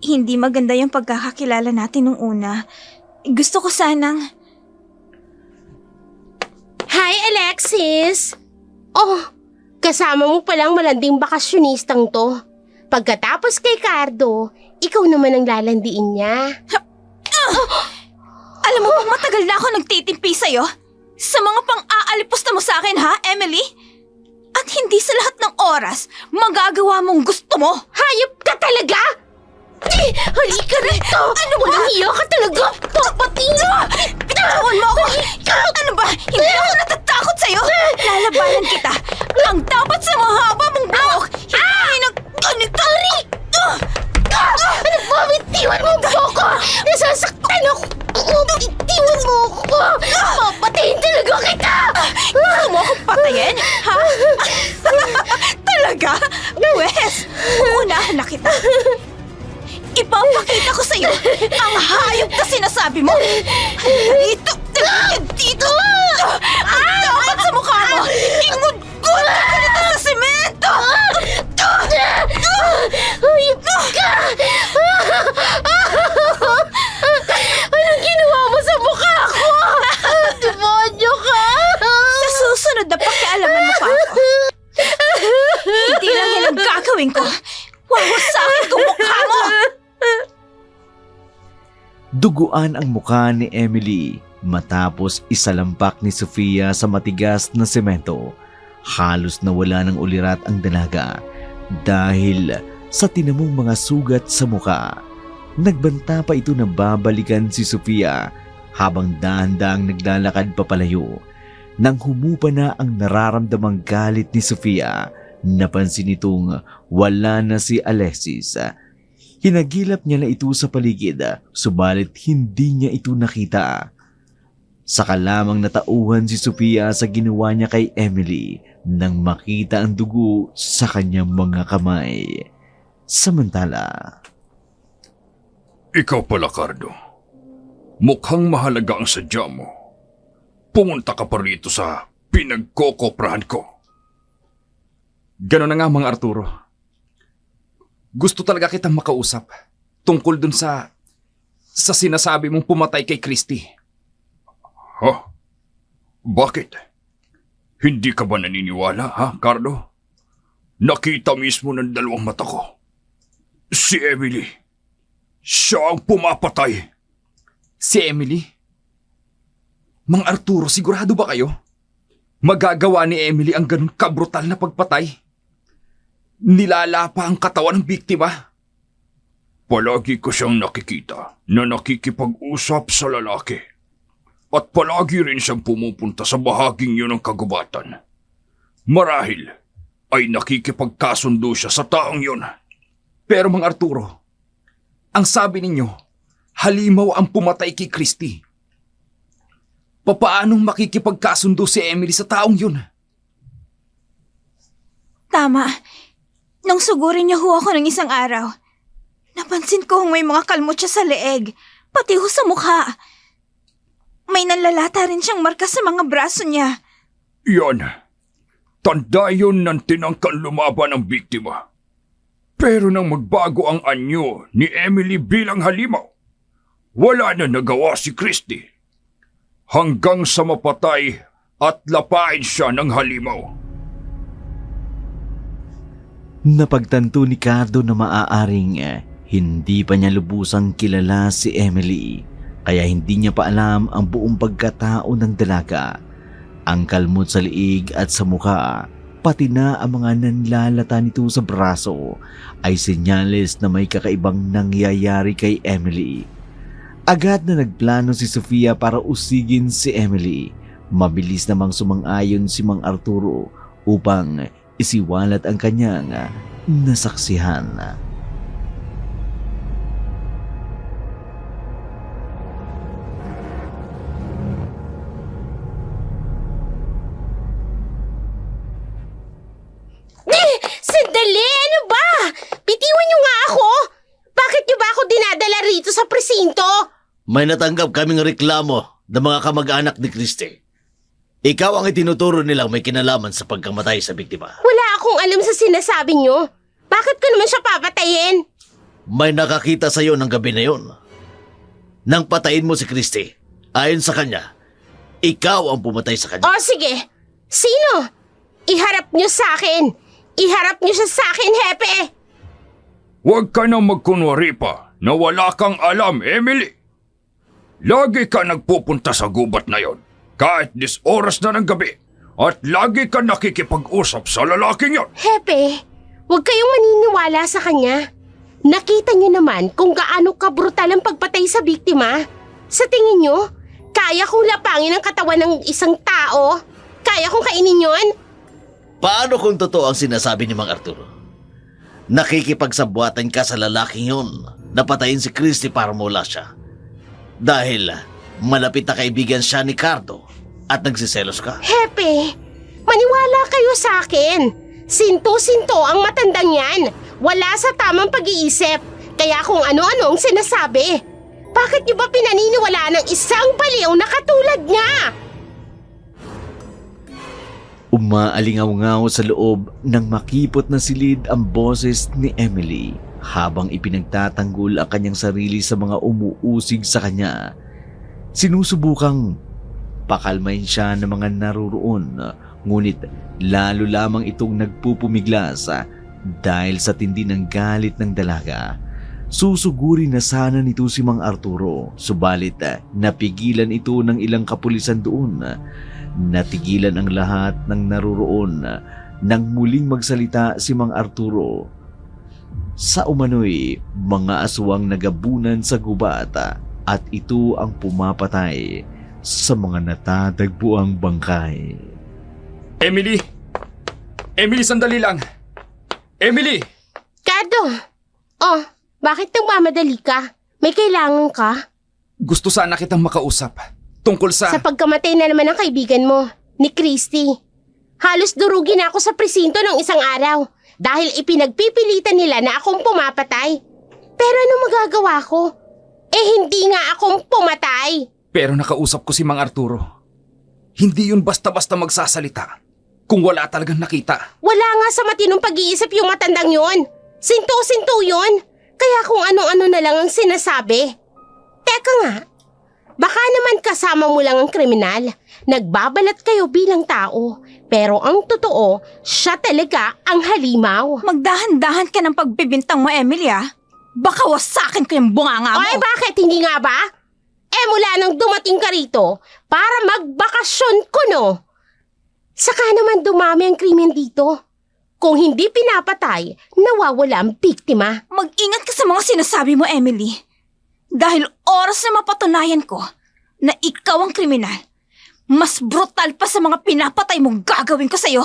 Hindi maganda yung pagkakakilala natin nung una. Gusto ko sanang... Hi, Alexis! Oh, kasama mo palang malanding bakasyonistang to. Pagkatapos kay Cardo, ikaw naman ang lalandiin niya. Alam mo bang matagal na ako nagtitimpi sa'yo? Sa mga pang-aalipos na mo sa akin, ha, Emily? At hindi sa lahat ng oras, magagawa mong gusto mo. Hayop ka talaga! Halika rito! Ano ba? Walang hiya ka talaga! Papatin mo! Bitawan mo ako! Ano ba? Hindi ako natatakot sa'yo! Lalabanan kita! Ang dapat sa mahaba mong buhok, hindi na ganito! Ano ba? Bitiwan mo ako! Nasasaktan ako! Bitiwan mo ako! Papatayin talaga kita! Gusto mo akong patayin? Ha? Talaga? Pwes, uunahan na kita. Ipapakita ko sa'yo ang hayop na sinasabi mo. Dito! Dito! Ang dapat sa mukha mo! Ingud-gud ka nito sa semento! Hayop ka! Anong ginawa mo sa mukha ko? Demonyo ka! Sa susunod na pakialaman mo pa ako. Hindi lang yan ang gagawin ko. Wawasakin ko mukha mo! Duguan ang mukha ni Emily matapos isalampak ni Sofia sa matigas na semento. Halos nawala ng ulirat ang dalaga dahil sa tinamong mga sugat sa mukha. Nagbanta pa ito na babalikan si Sofia habang dahan-dahang naglalakad papalayo. Nang humupa na ang nararamdamang galit ni Sofia, napansin itong wala na si Alexis. Hinagilap niya na ito sa paligid, subalit hindi niya ito nakita. Saka lamang natauhan si Sofia sa ginawa niya kay Emily nang makita ang dugo sa kanyang mga kamay. Samantala, Ikaw pala, Cardo. Mukhang mahalaga ang sadya mo. Pumunta ka pa rito sa pinagkokoprahan ko. Ganon na nga, Mang Arturo. Gusto talaga kitang makausap tungkol dun sa sinasabi mong pumatay kay Christy. Ha? Bakit? Hindi ka ba naniniwala, ha, Cardo? Nakita mismo ng dalawang mata ko. Si Emily. Siya ang pumapatay. Si Emily? Mang Arturo, sigurado ba kayo? Magagawa ni Emily ang ganun kabrutal na pagpatay? Nilala pa ang katawan ng biktima? Palagi ko siyang nakikita na nakikipag-usap sa lalaki. At palagi rin siyang pumupunta sa bahaging yun ng kagubatan. Marahil ay nakikipagkasundo siya sa taong yun. Pero Mang Arturo, ang sabi ninyo, halimaw ang pumatay kay Christy. Papaanong makikipagkasundo si Emily sa taong yun? Tama. Nung sugurin niya ho ako ng isang araw, napansin ko may mga kalmot siya sa leeg, pati ho sa mukha. May nanlalata rin siyang marka sa mga braso niya. Yan. Tanda yun ng tinangkan lumaban ng biktima. Pero nang magbago ang anyo ni Emily bilang halimaw, wala na nagawa si Christy. Hanggang sa mapatay at lapain siya ng halimaw. Napagtanto ni Cardo na maaaring hindi pa niya lubusang kilala si Emily, kaya hindi niya pa alam ang buong pagkatao ng dalaga. Ang kalmot sa liig at sa mukha, pati na ang mga nanlalata nito sa braso ay senyales na may kakaibang nangyayari kay Emily. Agad na nagplano si Sofia para usigin si Emily. Mabilis namang sumang-ayon si Mang Arturo upang isiwalat ang kanyang nasaksihan. Sandali! Ano ba? Bitiwan niyo nga ako! Bakit niyo ba ako dinadala rito sa presinto? May natanggap kaming reklamo ng mga kamag-anak ni Christy. Ikaw ang itinuturo nilang may kinalaman sa pagkamatay sa biktima. Wala akong alam sa sinasabi niyo. Bakit ko naman siya papatayin? May nakakita sa'yo ng gabi na yun. Nang patayin mo si Christy, ayon sa kanya, ikaw ang pumatay sa kanya. O sige, sino? Iharap niyo sa akin! Iharap niyo siya sa akin, Hepe! Huwag ka na magkunwari pa na wala kang alam, Emily. Lagi ka nagpupunta sa gubat na yon, kahit 10 oras na ng gabi, at lagi ka nakikipag-usap sa lalaking yon. Hepe, huwag kayong maniniwala sa kanya. Nakita niyo naman kung gaano kabrutal ang pagpatay sa biktima. Sa tingin niyo, kaya kong lapangin ang katawan ng isang tao? Kaya kong kainin yon? Paano kung totoo ang sinasabi ni Mang Arturo? Nakikipagsabuatan ka sa lalaking yun na patayin si Christy para mawala siya. Dahil malapit na kaibigan siya ni Cardo at nagsiselos ka. Hepe, maniwala kayo sa akin. Sinto-sinto ang matandang yan. Wala sa tamang pag-iisip. Kaya kung ano-ano ang sinasabi. Bakit niyo ba pinaniniwalaan ng isang baliw na katulad niya? Umaalingaw-ngaw sa loob ng makipot na silid ang boses ni Emily habang ipinagtatanggol ang kanyang sarili sa mga umuusig sa kanya. Sinusubukang pakalmain siya ng mga naroroon, ngunit lalo lamang itong nagpupumiglas dahil sa tindi ng galit ng dalaga. Susuguri na sana nito si Mang Arturo, subalit napigilan ito ng ilang kapulisan doon. Natigilan ang lahat ng naroroon nang muling magsalita si Mang Arturo. Sa umano'y mga aswang nagabunan sa gubat at ito ang pumapatay sa mga natatagpuang bangkay. Emily! Emily, sandali lang! Emily! Cardo! Oh, bakit nagmamadali ka? May kailangan ka? Gusto sana kitang makausap tungkol sa... Sa pagkamatay na naman ng kaibigan mo, ni Christy. Halos durugin ako sa presinto ng isang araw dahil ipinagpipilitan nila na akong pumapatay. Pero ano magagawa ko? hindi nga akong pumatay. Pero nakausap ko si Mang Arturo. Hindi yun basta-basta magsasalita kung wala talagang nakita. Wala nga sa matinong pag-iisip yung matandang yon. Sinto-sinto yun. Kaya kung ano-ano na lang ang sinasabi. Teka nga, baka naman kasama mo lang ang kriminal. Nagbabalat kayo bilang tao. Pero ang totoo, siya talaga ang halimaw. Magdahan-dahan ka ng pagbibintang mo, Emily, ah. Baka wasakin ko yung bunganga mo. Ay, bakit? Hindi nga ba? Mula nang dumating ka rito, para magbakasyon ko, no? Saka naman dumami ang krimen dito. Kung hindi pinapatay, nawawala ang biktima. Mag-ingat ka sa mga sinasabi mo, Emily. Dahil oras na mapatunayan ko na ikaw ang kriminal, mas brutal pa sa mga pinapatay mong gagawin ko sa'yo.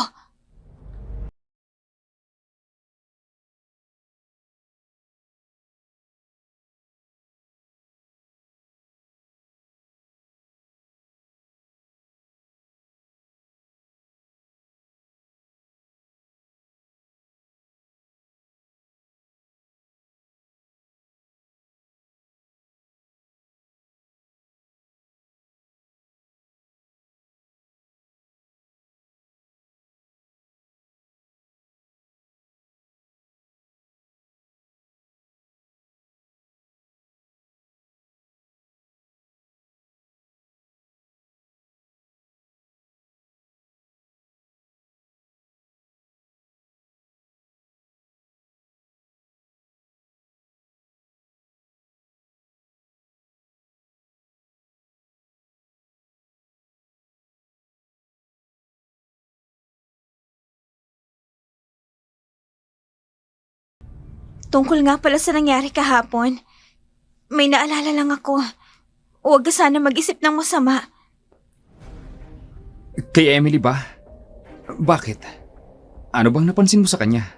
Tungkol nga pala sa nangyari kahapon, may naalala lang ako. Huwag ka sana mag-isip ng masama. Kay Emily ba? Bakit? Ano bang napansin mo sa kanya?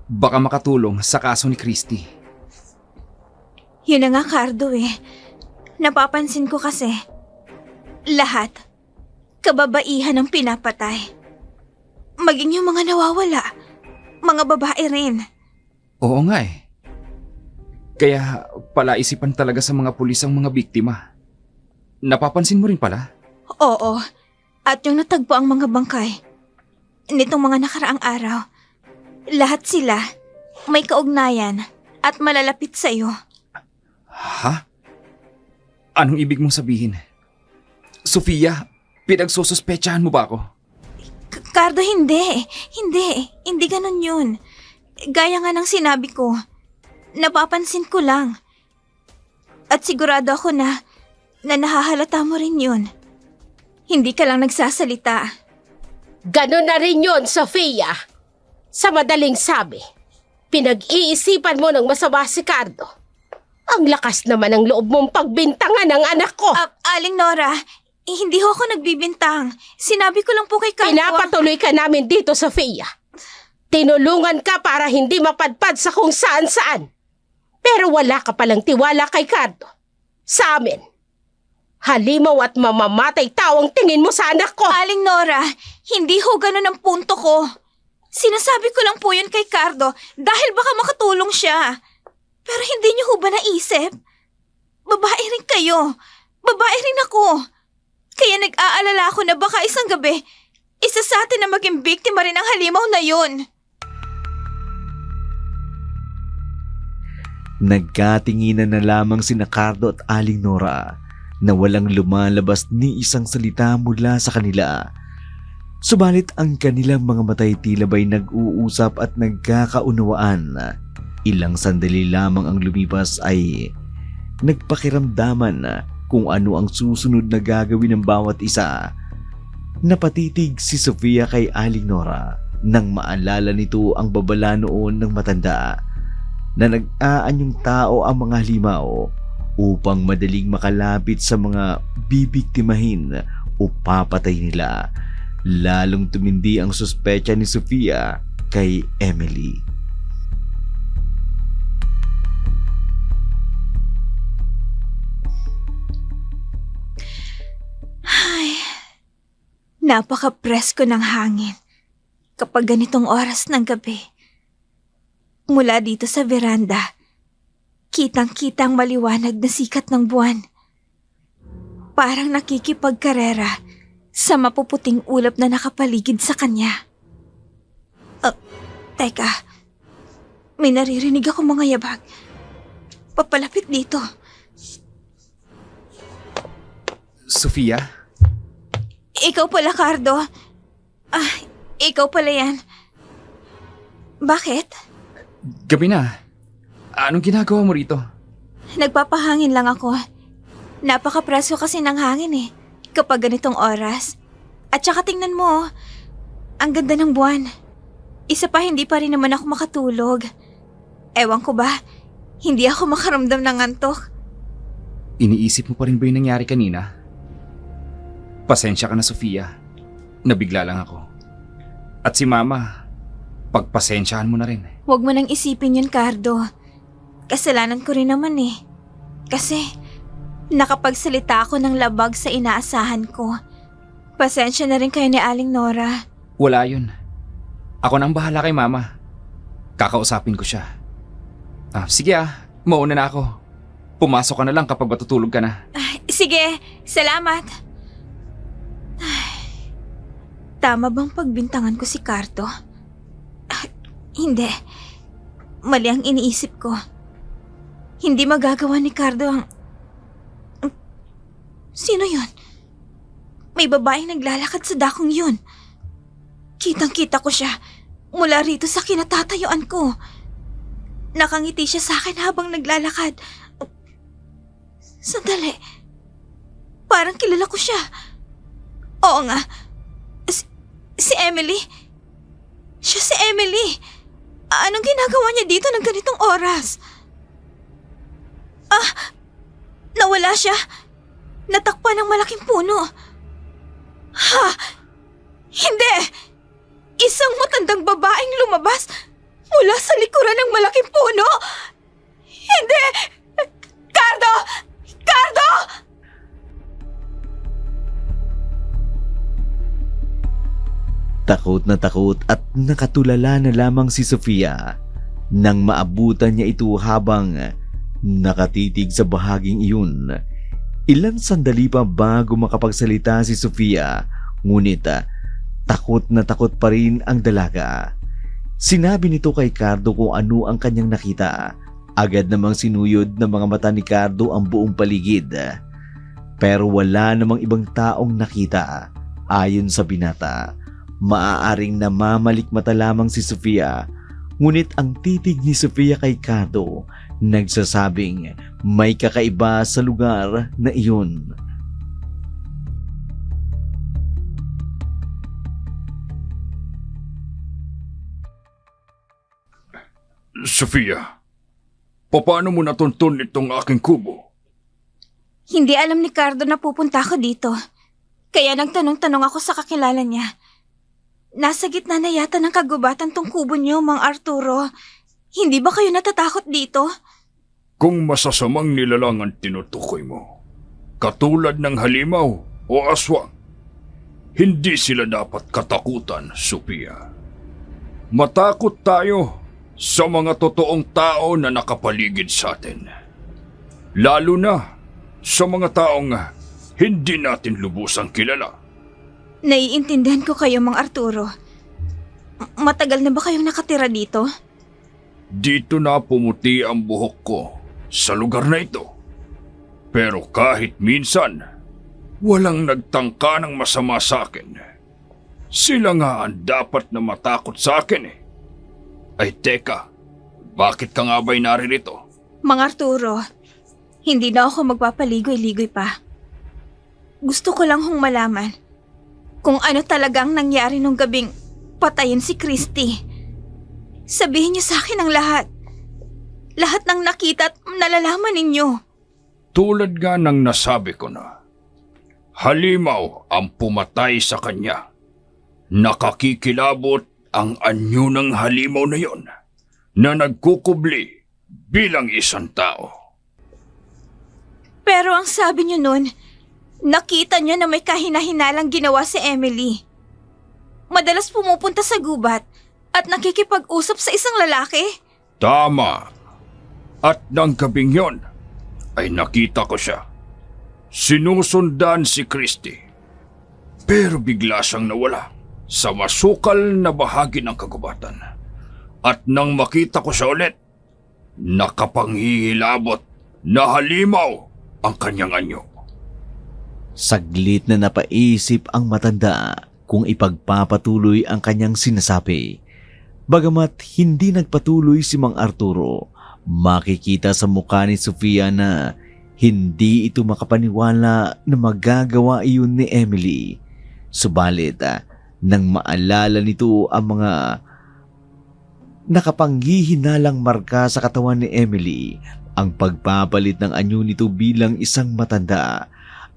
Baka makatulong sa kaso ni Christy. Yun na nga, Cardo eh. Napapansin ko kasi, lahat, kababaihan ang pinapatay. Maging yung mga nawawala, mga babae rin. Oo nga eh. Kaya palaisipan talaga sa mga pulis ang mga biktima. Napapansin mo rin pala? Oo, at yung natagpo ang mga bangkay, nitong mga nakaraang araw, lahat sila may kaugnayan at malalapit sa iyo. Ha? Anong ibig mong sabihin? Sofia, pinagsususpechahan mo ba ako? Cardo, hindi. Hindi ganun yun. Gaya nga ng sinabi ko, napapansin ko lang. At sigurado ako na nahahalata mo rin yun. Hindi ka lang nagsasalita. Ganon na rin yun, Sofia. Sa madaling sabi, pinag-iisipan mo ng masama si Cardo. Ang lakas naman ng loob mong pagbintangan ng anak ko. Aling Nora, hindi ho ako nagbibintang. Sinabi ko lang po kay Cardo. Pinapatuloy ka namin dito, Sofia. Tinulungan ka para hindi mapadpad sa kung saan-saan. Pero wala ka palang tiwala kay Cardo. Sa amin. Halimaw at mamamatay tao ang tingin mo sa anak ko. Aling Nora, hindi ho ganun ang punto ko. Sinasabi ko lang po yun kay Cardo dahil baka makatulong siya. Pero hindi niyo ho ba naisip? Babae rin kayo. Babae rin ako. Kaya nag-aalala ako na baka isang gabi, isa sa atin na maging biktima rin ng halimaw na yun. Nagkatinginan na lamang sina Cardo at Aling Nora na walang lumalabas ni isang salita mula sa kanila. Subalit ang kanilang mga matay tila ba'y nag-uusap at nagkakaunawaan. Ilang sandali lamang ang lumipas ay nagpakiramdaman kung ano ang susunod na gagawin ng bawat isa. Napatitig si Sofia kay Aling Nora nang maalala nito ang babala noon ng matanda na nag-aanyong tao ang mga halimaw upang madaling makalapit sa mga bibiktimahin o papatay nila. Lalong tumindi ang suspecha ni Sofia kay Emily. Ay, napaka-presko ng hangin kapag ganitong oras ng gabi. Mula dito sa veranda, Kitang-kitang maliwanag na sikat ng buwan. Parang nakikipagkarera sa mapuputing ulap na nakapaligid sa kanya. Teka, may naririnig ako mga yabag. Papalapit dito. Sofia? Ikaw pala, Cardo. Ikaw pala yan. Bakit? Gabi na. Anong ginagawa mo rito? Nagpapahangin lang ako. Napaka-presko kasi ng hangin eh, kapag ganitong oras. At saka tingnan mo, ang ganda ng buwan. Isa pa, hindi pa rin naman ako makatulog. Ewan ko ba, hindi ako makaramdam ng antok. Iniisip mo pa rin ba yung nangyari kanina? Pasensya ka na, Sofia. Nabigla lang ako. At si Mama, pagpasensyahan mo na rin. Huwag mo nang isipin yun, Cardo. Kasalanan ko rin naman eh. Kasi, nakapagsalita ako ng labag sa inaasahan ko. Pasensya na rin kayo ni Aling Nora. Wala yun. Ako nang bahala kay Mama. Kakausapin ko siya. Sige mauna na ako. Pumasok ka na lang kapag matutulog ka na. Sige, salamat. Tama bang pagbintangan ko si Cardo? Hindi. Mali ang iniisip ko. Hindi magagawa ni Cardo ang... Sino yun? May babaeng naglalakad sa dakong yun. Kitang-kita ko siya mula rito sa kinatatayuan ko. Nakangiti siya sa akin habang naglalakad. Sandali. Parang kilala ko siya. Oo nga. Si Emily. Siya si Emily. Anong ginagawa niya dito ng ganitong oras? Nawala siya. Natakpan ng malaking puno. Ha? Hindi! Isang matandang babaeng lumabas mula sa likuran ng malaking puno. Hindi! Cardo! Cardo! Takot at nakatulala na lamang si Sofia nang maabutan niya ito habang nakatitig sa bahaging iyon. Ilang sandali pa bago makapagsalita si Sofia, ngunit takot na takot pa rin ang dalaga. Sinabi nito kay Cardo kung ano ang kanyang nakita. Agad namang sinuyod ng mga mata ni Cardo ang buong paligid. Pero wala namang ibang taong nakita. Ayon sa binata, maaaring namamalikmata lamang si Sofia. Ngunit ang titig ni Sofia kay Cardo nagsasabing may kakaiba sa lugar na iyon. Sofia, paano mo natuntun itong aking kubo? Hindi alam ni Cardo na pupunta ako dito. Kaya nagtanong-tanong ako sa kakilala niya. Nasa gitna na yata ng kagubatan tong kubo niyo, Mang Arturo. Hindi ba kayo natatakot dito? Kung masasamang nilalang ang tinutukoy mo, katulad ng halimaw o aswang, hindi sila dapat katakutan, Sofia. Matakot tayo sa mga totoong tao na nakapaligid sa atin. Lalo na sa mga taong hindi natin lubusang kilala. Naiintindihan ko kayo, Mang Arturo. Matagal na ba kayong nakatira dito? Dito na pumuti ang buhok ko sa lugar na ito. Pero kahit minsan, walang nagtangka ng masama sa akin. Sila nga ang dapat na matakot sa akin eh. Ay teka, bakit ka nga ba'y naririto? Mang Arturo, hindi na ako magpapaligoy-ligoy pa. Gusto ko lang hong malaman kung ano talagang nangyari nung gabing patayin si Christy. Sabihin niyo sa akin ang lahat. Lahat ng nakita at nalalaman ninyo. Tulad nga ng nasabi ko na, halimaw ang pumatay sa kanya. Nakakikilabot ang anyo ng halimaw na yon na nagkukubli bilang isang tao. Pero ang sabi niyo nun, nakita niyo na may kahinahinalang ginawa si Emily. Madalas pumupunta sa gubat at nakikipag-usap sa isang lalaki. Tama. At ng gabing yon ay nakita ko siya. Sinusundan si Christy. Pero bigla siyang nawala sa masukal na bahagi ng kagubatan. At nang makita ko siya ulit, nakapanghihilabot na halimaw ang kanyang anyo. Saglit na napaisip ang matanda kung ipagpapatuloy ang kanyang sinasabi. Bagamat hindi nagpatuloy si Mang Arturo, makikita sa mukha ni Sofia na hindi ito makapaniwala na magagawa iyon ni Emily. Subalit, nang maalala nito ang mga nakapanghihinalang marka sa katawan ni Emily, ang pagpapalit ng anyo nito bilang isang matanda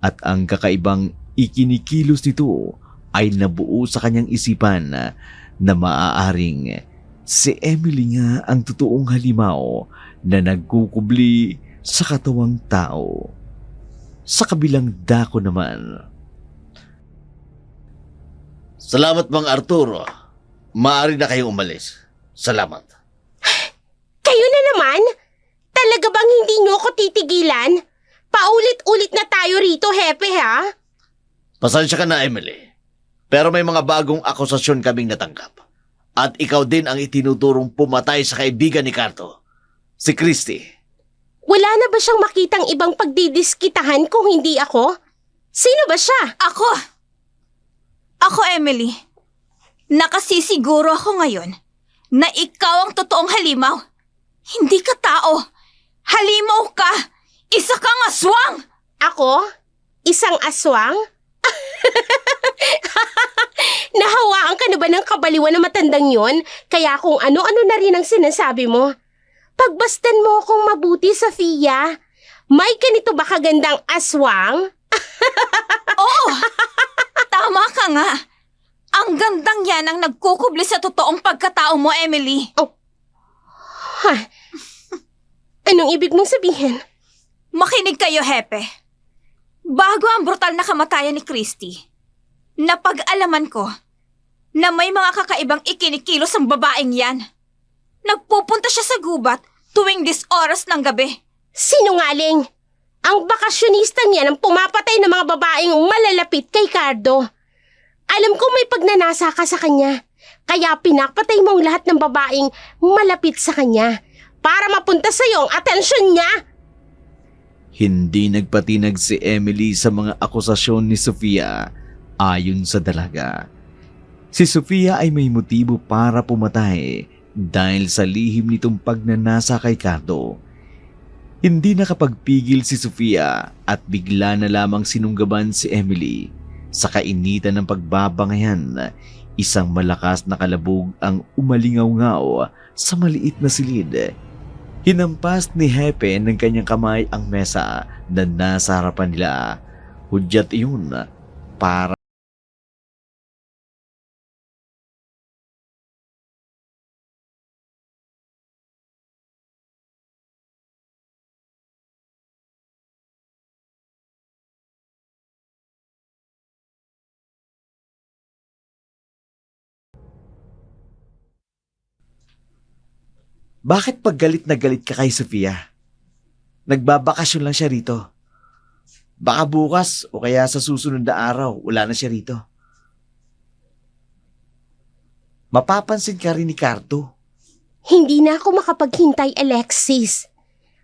at ang kakaibang ikinikilos nito ay nabuo sa kanyang isipan na maaaring si Emily nga ang totoong halimaw na nagkukubli sa katawang tao. Sa kabilang dako naman, Salamat, Mang Arturo. Maaari na kayong umalis. Salamat. Kayo na naman? Talaga bang hindi nyo ako titigilan? Paulit-ulit na tayo rito, Hepe, ha? Pasensya ka na, Emily. Pero may mga bagong akusasyon kaming natanggap. At ikaw din ang itinuturong pumatay sa kaibigan ni Carto, si Christy. Wala na ba siyang makitang ibang pagdidiskitahan kung hindi ako? Sino ba siya? Ako, Emily. Nakasisiguro ako ngayon na ikaw ang totoong halimaw. Hindi ka tao. Halimaw ka. Isa kang aswang. Ako? Isang aswang? Nahawaan ka na ba ng kabaliwan na matandang yon? Kaya kung ano-ano na rin ang sinasabi mo. Pagbastan mo akong mabuti, Sofia. May ganito ba kagandang aswang? Oo. Tama ka nga. Ang gandang yan ang nagkukubli sa totoong pagkatao mo, Emily. Ha? Anong ibig mong sabihin? Makinig kayo, Hepe. Bago ang brutal na kamatayan ni Christy, napag-alaman ko na may mga kakaibang ikinikilos ang babaeng yan. Nagpupunta siya sa gubat tuwing oras ng gabi. Sinungaling! Ang bakasyonista niya ang pumapatay ng mga babaeng malalapit kay Cardo. Alam ko may pagnanasa ka sa kanya, kaya pinapatay mo ang lahat ng babaeng malapit sa kanya para mapunta sa iyo ang atensyon niya. hindi nagpatinag si Emily sa mga akusasyon ni Sofia ayon sa dalaga. Si Sofia ay may motibo para pumatay dahil sa lihim nitong pagnanasa kay Cardo. Hindi nakapagpigil si Sofia at bigla na lamang sinunggaban si Emily. Sa kainitan ng pagbabangayan, isang malakas na kalabog ang umalingaw-ngaw sa maliit na silid. Hinampas ni Hepe ng kanyang kamay ang mesa na nasa harapan nila. Hudyat iyon para Bakit pag galit na galit ka kay Sofia? Nagbabakasyon lang siya rito. Baka bukas o kaya sa susunod na araw, wala na siya rito. Mapapansin ka rin ni Carto. Hindi na ako makapaghintay, Alexis.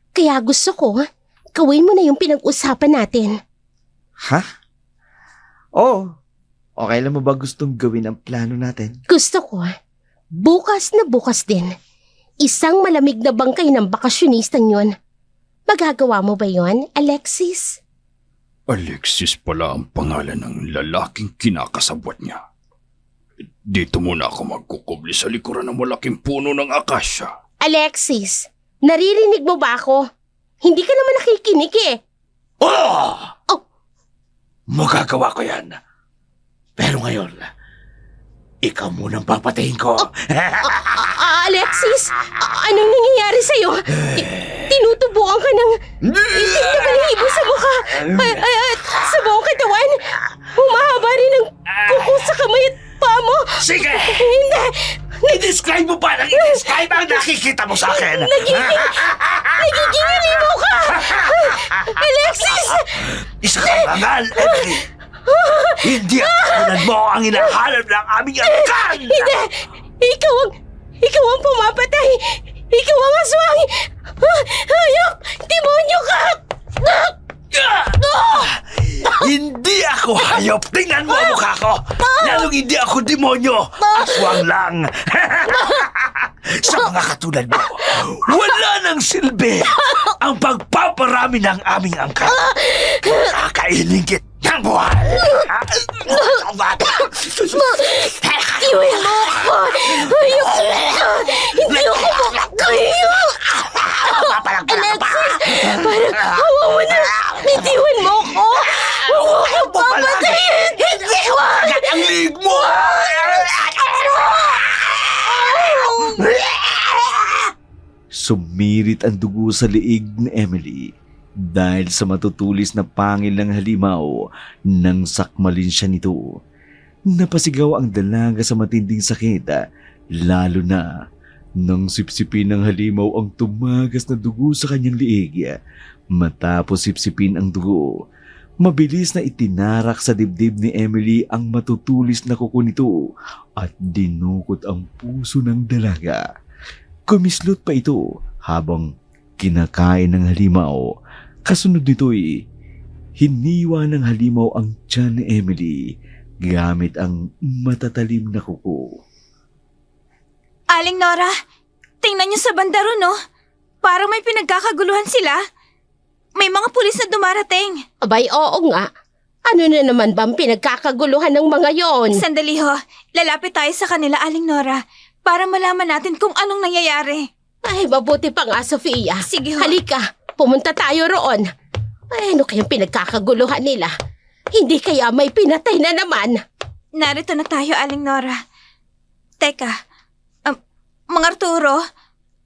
Kaya gusto ko, gawin mo na yung pinag-usapan natin. Ha? Oo. Okay lang mo ba gustong gawin ang plano natin? Gusto ko, bukas na bukas din. Isang malamig na bangkay ng bakasyonistang yon. Magagawa mo ba yon, Alexis? Alexis pala ang pangalan ng lalaking kinakasabwat niya. Dito muna ako magkukubli sa likuran ng malaking puno ng akasya. Alexis, naririnig mo ba ako? Hindi ka naman nakikinig eh. Oh! Oh. Magagawa ko yan. Pero ngayon, ikaw munang papatayin ko. Alexis, anong nangyayari sa'yo? Tinutubuan ka ng itim na balahibo sa mukha at sa buong katawan. Humahaba rin ang kuko sa kamay at paa mo. Sige! Hindi! I-describe mo pa ng i-describe ang nakikita mo sa akin. Nagigingilin mo ka! Alexis! Isa kang bangal, Emily. Hindi ang katulad mo ang hinahanap ng aming angkan. Hindi! Ikaw ang pumapatay! Ikaw ang aswang! Hayop! Demonyo ka! Hindi ako hayop. Tingnan mo ang mukha ko. Lalong hindi ako demonyo. Aswang lang. Sa mga katulad mo, wala nang silbi ang pagpaparami ng aming angkan. Kakainingit ng buhay. Iwan mo ako! Hayop ka! Hindi ako makakayo! Alexis! Parang hawa mo na! Bitiwan mo ako! Huwag mo akong papatayin! Hindi! Huwag! Ang lig mo! Sumirit ang dugo sa liig ni Emily dahil sa matutulis na pangil ng halimaw nang sakmalin siya nito. Napasigaw ang dalaga sa matinding sakit, lalo na nang sipsipin ng halimaw ang tumagas na dugo sa kanyang liig. Matapos sipsipin ang dugo, mabilis na itinarak sa dibdib ni Emily ang matutulis na kuko nito at dinukot ang puso ng dalaga. Kumislot pa ito habang kinakain ng halimaw. Kasunod nito'y hiniwa ng halimaw ang tiyan ni Emily gamit ang matatalim na kuko. Aling Nora, tingnan niyo sa banda ron, no? Parang may pinagkakaguluhan sila. May mga pulis na dumarating. Abay, oo nga. Ano na naman bang pinagkakaguluhan ng mga yon? Sandali ho, lalapit tayo sa kanila, Aling Nora, para malaman natin kung anong nangyayari. Ay, mabuti pa nga, Sofia. Sige ho. Halika, pumunta tayo roon. Ay, ano kayang pinagkakaguluhan nila? Hindi kaya may pinatay na naman? Narito na tayo, Aling Nora. Teka, Mang Arturo,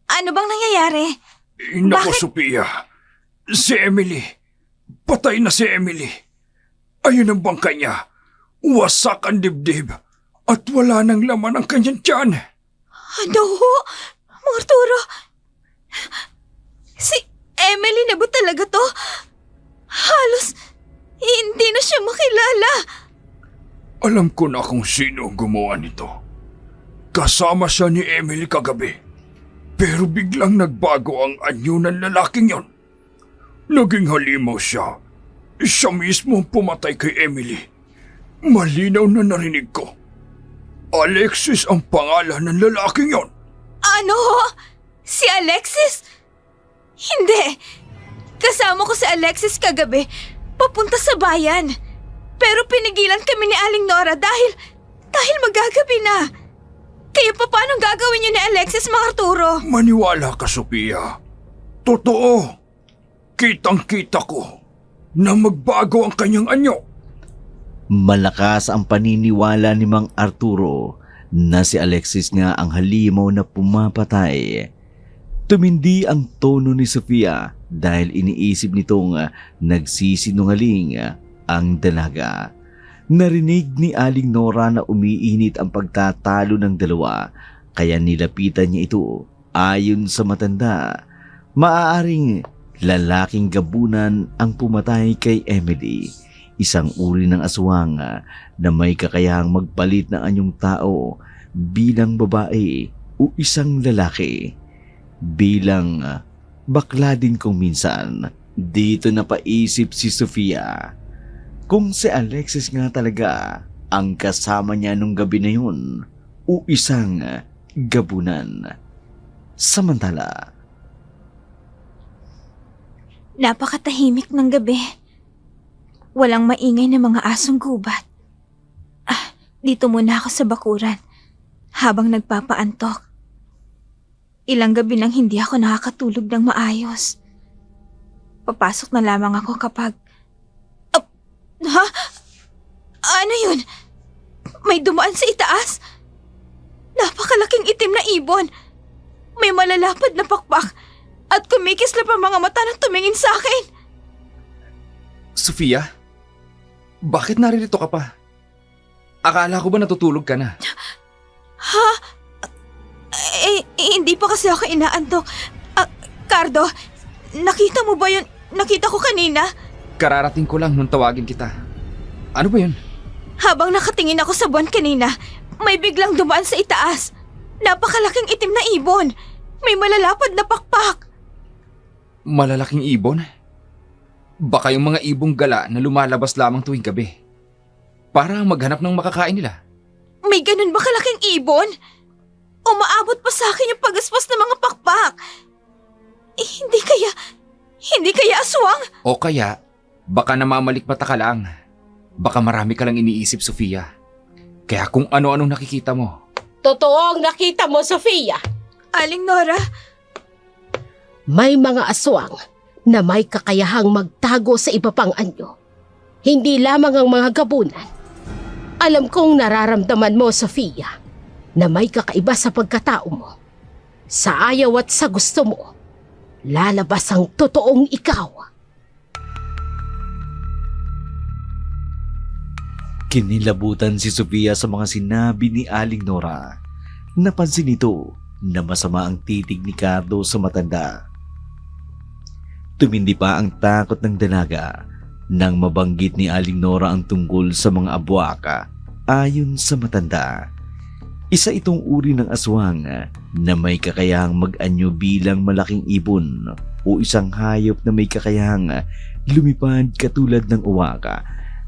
ano bang nangyayari? Nako, Bakit? Sophia. Si Emily. Patay na si Emily. Ayun ang bangkay niya. Wasak ang dibdib. At wala nang laman ang kanyang tiyan. Ano ho? Mang Arturo, si Emily na ba talaga to? Halos hindi na siya makilala. Alam ko na kung sino ang gumawa nito. Kasama siya ni Emily kagabi. Pero biglang nagbago ang anyo ng lalaking yon. Naging halimaw siya. Siya mismo ang pumatay kay Emily. Malinaw na narinig ko. Alexis ang pangalan ng lalaking yon. Ano ho? Si Alexis? Hindi. Kasama ko si Alexis kagabi, papunta sa bayan. Pero pinigilan kami ni Aling Nora dahil magagabi na. Kaya paano gagawin niyo ni Alexis, Mang Arturo? Maniwala ka, Sophia. Totoo. Kitang-kita ko na magbago ang kanyang anyo. Malakas ang paniniwala ni Mang Arturo na si Alexis nga ang halimaw na pumapatay. Tumindi ang tono ni Sofia dahil iniisip nitong nagsisinungaling ang dalaga. Narinig ni Aling Nora na umiinit ang pagtatalo ng dalawa kaya nilapitan niya ito. Ayon sa matanda, maaaring lalaking gabunan ang pumatay kay Emily. Isang uri ng aswang na may kakayahang magpalit ng anyong tao bilang babae o isang lalaki. Bilang bakla din kung minsan. Dito napaisip si Sofia kung si Alexis nga talaga ang kasama niya nung gabi na yun o isang gabunan. Samantala, Napakatahimik ng gabi. Walang maingay na mga asong gubat. Dito muna ako sa bakuran habang nagpapaantok. Ilang gabi nang hindi ako nakakatulog ng maayos. Papasok na lamang ako kapag... Ha? Ano yun? May dumaan sa itaas. Napakalaking itim na ibon. May malalapad na pakpak at kumikislap ang mga mata nang tumingin sa akin. Sofia? Bakit naririto ka pa? Akala ko ba natutulog ka na? Ha? Hindi pa kasi ako inaantok. Cardo, nakita mo ba yun? Nakita ko kanina. Kararating ko lang nung tawagin kita. Ano ba yun? Habang nakatingin ako sa buwan kanina, may biglang dumaan sa itaas. Napakalaking itim na ibon. May malalapad na pakpak. Malalaking ibon? Baka yung mga ibong gala na lumalabas lamang tuwing gabi. Para maghanap ng makakain nila. May ganun ba kalaking ibon? Umaabot pa sa akin yung pagaspas ng mga pakpak. Hindi kaya aswang? O kaya, baka namamalikmata ka lang. Baka marami ka lang iniisip, Sofia. Kaya kung ano-anong nakikita mo. Totoo ang nakita mo, Sofia. Aling Nora, May mga aswang na may kakayahang magtago sa iba pang anyo. Hindi lamang ang mga gabunan. Alam kong nararamdaman mo, Sofia, na may kakaiba sa pagkatao mo. Sa ayaw at sa gusto mo, lalabas ang totoong ikaw. Kinilabutan si Sofia sa mga sinabi ni Aling Nora. Napansin nito na masama ang titig ni Cardo sa matanda. Tumindi pa ang takot ng dalaga nang mabanggit ni Aling Nora ang tungkol sa mga abwaka ayon sa matanda. Isa itong uri ng aswang na may kakayahang mag-anyo bilang malaking ibon o isang hayop na may kakayahang lumipad katulad ng uwaka.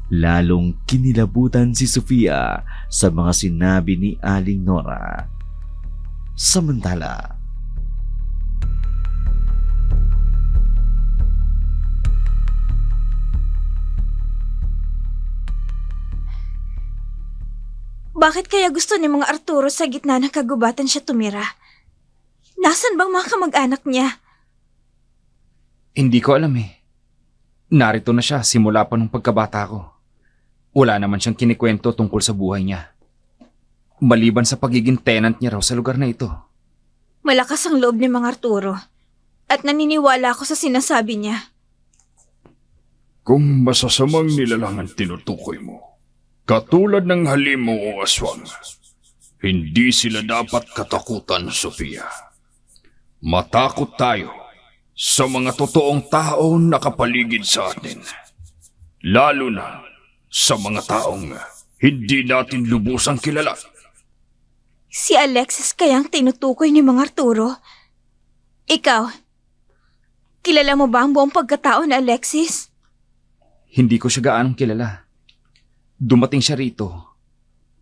Lalong kinilabutan si Sofia sa mga sinabi ni Aling Nora. Samantala, bakit kaya gusto ni mga Arturo sa gitna ng kagubatan siya tumira? Nasaan bang mga kamag-anak niya? Hindi ko alam eh. Narito na siya simula pa nung pagkabata ko. Wala naman siyang kinikwento tungkol sa buhay niya. Maliban sa pagiging tenant niya raw sa lugar na ito. Malakas ang loob ni mga Arturo. At naniniwala ako sa sinasabi niya. Kung masasamang nilalang ang tinutukoy mo, katulad ng halimaw o aswang, hindi sila dapat katakutan, Sofia. Matakot tayo sa mga totoong tao na nakapaligid sa atin. Lalo na sa mga taong hindi natin lubusang kilala. Si Alexis kayang tinutukoy ni mga Arturo? Ikaw, kilala mo ba ang buong pagkatao ni Alexis? Hindi ko siya gaanong kilala. Dumating siya rito.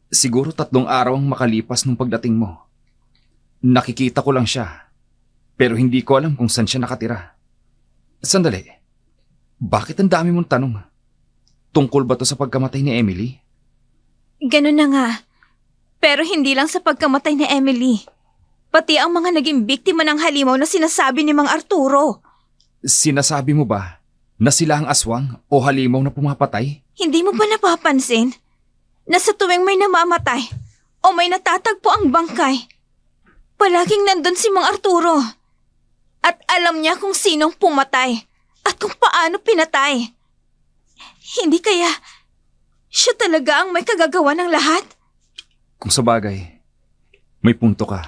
Siguro 3 araw ang makalipas nung pagdating mo. Nakikita ko lang siya. Pero hindi ko alam kung saan siya nakatira. Sandali. Bakit ang dami mong tanong? Tungkol ba to sa pagkamatay ni Emily? Ganun na nga. Pero hindi lang sa pagkamatay ni Emily. Pati ang mga naging biktima ng halimaw na sinasabi ni Mang Arturo. Sinasabi mo ba na sila ang aswang o halimaw na pumapatay? Hindi mo ba napapansin na sa tuwing may namamatay o may natatagpo ang bangkay, palaging nandun si Mang Arturo. At alam niya kung sinong pumatay at kung paano pinatay. Hindi kaya siya talaga ang may kagagawa ng lahat? Kung sa bagay, may punto ka.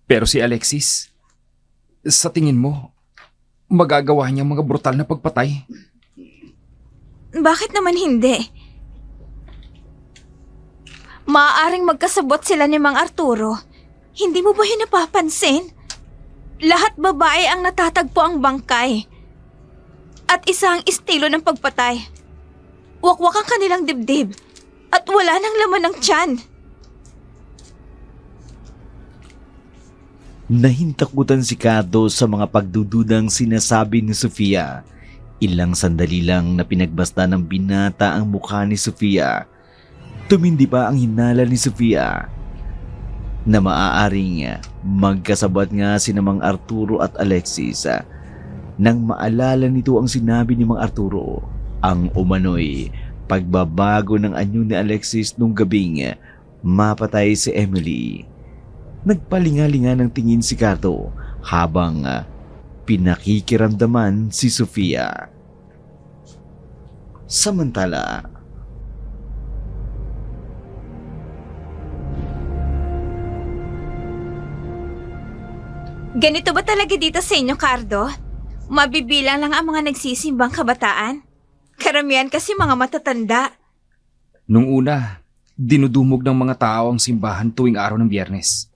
Pero si Alexis, sa tingin mo, magagawa niya mga brutal na pagpatay? Bakit naman hindi? Maaaring magkasabot sila ni Mang Arturo. Hindi mo ba yun napapansin? Lahat babae ang natatagpo ang bangkay. At isa ang estilo ng pagpatay. Wakwak ang kanilang dibdib. At wala nang laman ng tiyan. nahintakutan si Cardo sa mga pagdududang sinasabi ni Sofia. Ilang sandali lang na pinagbasta ng binata ang mukha ni Sofia. Tumindi pa ang hinala ni Sofia na maaaring magkasabat nga si Mang Arturo at Alexis. Nang maalala nito ang sinabi ni Mang Arturo, ang umano'y pagbabago ng anyo ni Alexis nung gabing mapatay si Emily. Nagpalingalinga ng tingin si Cardo habang pinakikiramdaman si Sofia. Samantala, Ganito ba talaga dito sa inyo, Cardo? Mabibilang lang ang mga nagsisimbang kabataan? Karamihan kasi mga matatanda. Nung una, dinudumog ng mga tao ang simbahan tuwing araw ng Biyernes.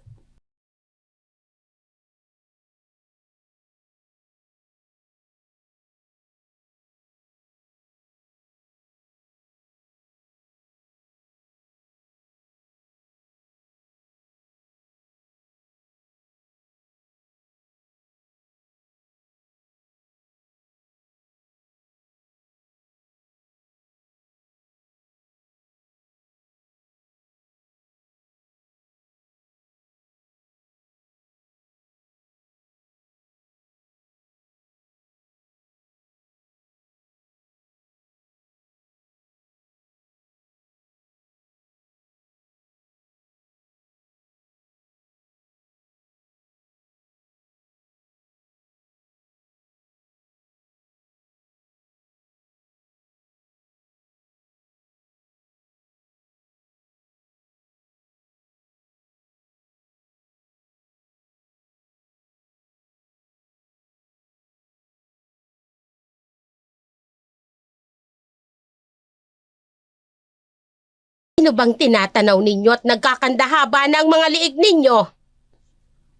Sino bang tinatanaw ninyo at nagkakandahaba ng mga liig ninyo?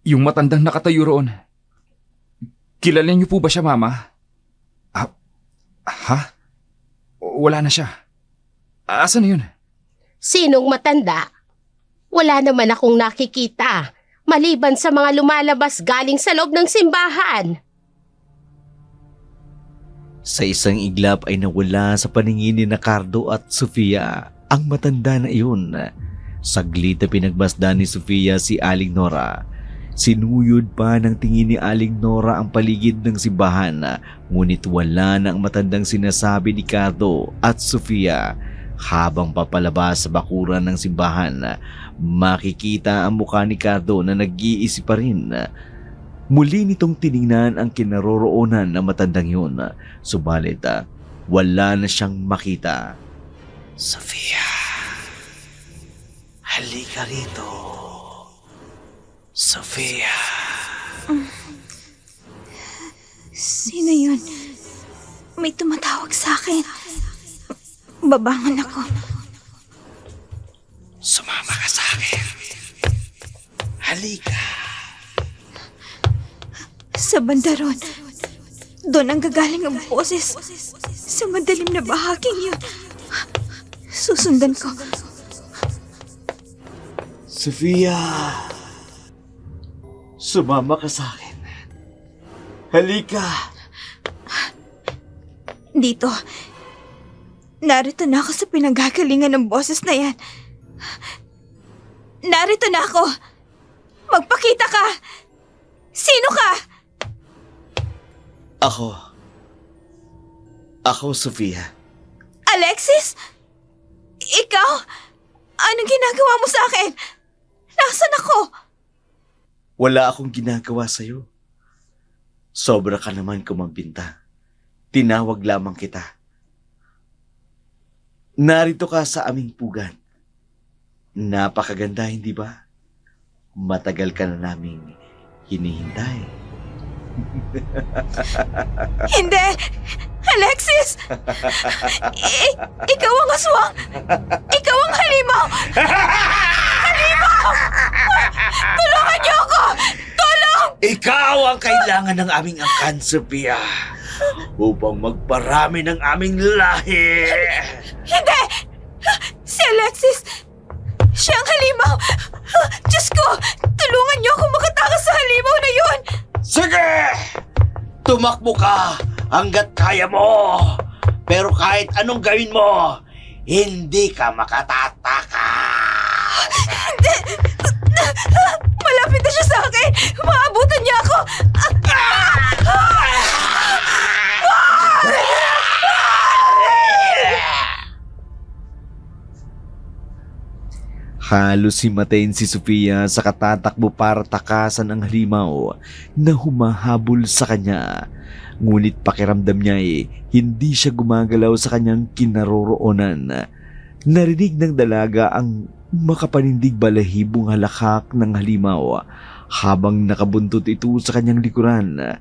Yung matandang nakatayo roon. Kilala niyo po ba siya, Mama? Ha? Wala na siya. Asan na yun? Sinong matanda? Wala naman akong nakikita, maliban sa mga lumalabas galing sa loob ng simbahan. Sa isang iglap ay nawala sa paningin ni Cardo at Sofia ang matanda na iyon. Saglit na pinagmasdan ni Sofia si Aling Nora. Sinuyod pa ng tingin ni Aling Nora ang paligid ng simbahan, ngunit wala na ang matandang sinasabi ni Cardo at Sofia. Habang papalabas sa bakuran ng simbahan, makikita ang mukha ni Cardo na nag-iisip pa rin. Muli nitong tiningnan ang kinaroroonan ng matandang yun, subalit wala na siyang makita. Sofia, halika rito. Sofia. Sino yun? May tumatawag sa akin. Babangon ako. Sumama ka sa akin. Halika. Sa bandaron. Doon ang gagaling ang boses. Sa madalim na bahaging yun. Susundan ko. Sofia! Sumama ka sa akin. Halika! Dito. Narito na ako sa pinanggagalingan ng boses na yan. Narito na ako. Magpakita ka. Sino ka? Ako, Sofia. Alexis? Ikaw? Anong ginagawa mo sa akin? Nasaan ako? Wala akong ginagawa sa'yo. Sobra ka naman kumagbinta. Tinawag lamang kita. Narito ka sa aming pugan. Napakaganda, hindi ba? Matagal ka na naming hinihintay. Hindi! Alexis! Ikaw ang aswang! Ikaw ang halimaw! Halimaw! Tulungan niyo ako! Tulong! Ikaw ang kailangan ng aming angkan, Sofia, upang magparami ng aming lahi. Hindi! Si Alexis! Siya ang halimaw! Diyos ko! Tulungan niyo ako makatakas sa halimaw na yun! Sige! Tumakbo ka hanggat kaya mo. Pero kahit anong gawin mo, hindi ka makatatakas. Malapit na siya sa akin! Maabutan niya ako! Halos himatayin si Sofia sa katatakbo para takasan ang halimaw na humahabol sa kanya. Ngunit pakiramdam niya hindi siya gumagalaw sa kanyang kinaroroonan. Narinig ng dalaga ang makapanindig balahibong halakhak ng halimaw habang nakabuntot ito sa kanyang likuran.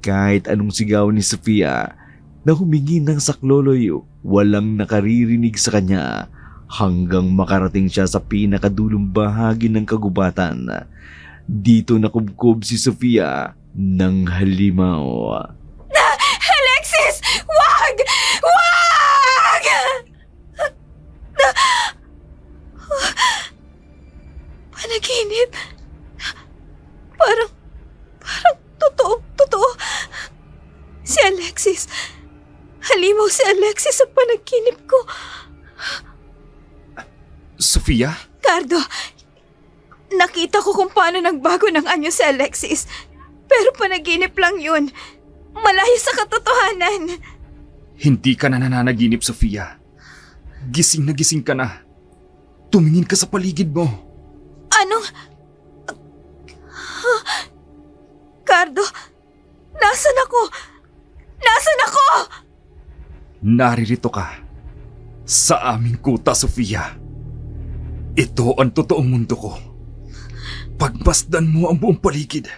Kahit anong sigaw ni Sofia na humingi ng sakloloy, walang nakaririnig sa kanya hanggang makarating siya sa pinakadulong bahagi ng kagubatan. Dito nakubkob si Sofia ng halimaw. Alexis! Wag! Wag! Panaginip. Parang totoo. Si Alexis. Halimaw si Alexis sa panaginip ko. Sofia? Cardo, nakita ko kung paano nagbago ng anyo si Alexis. Pero panaginip lang yun. Malayo sa katotohanan. Hindi ka na nananaginip, Sofia. Gising na gising ka na. Tumingin ka sa paligid mo. Anong... Cardo, nasan ako? Nasan ako? Naririto ka. Sa aming kuta, Sofia. Ito ang totoong mundo ko. Pagmasdan mo ang buong paligid.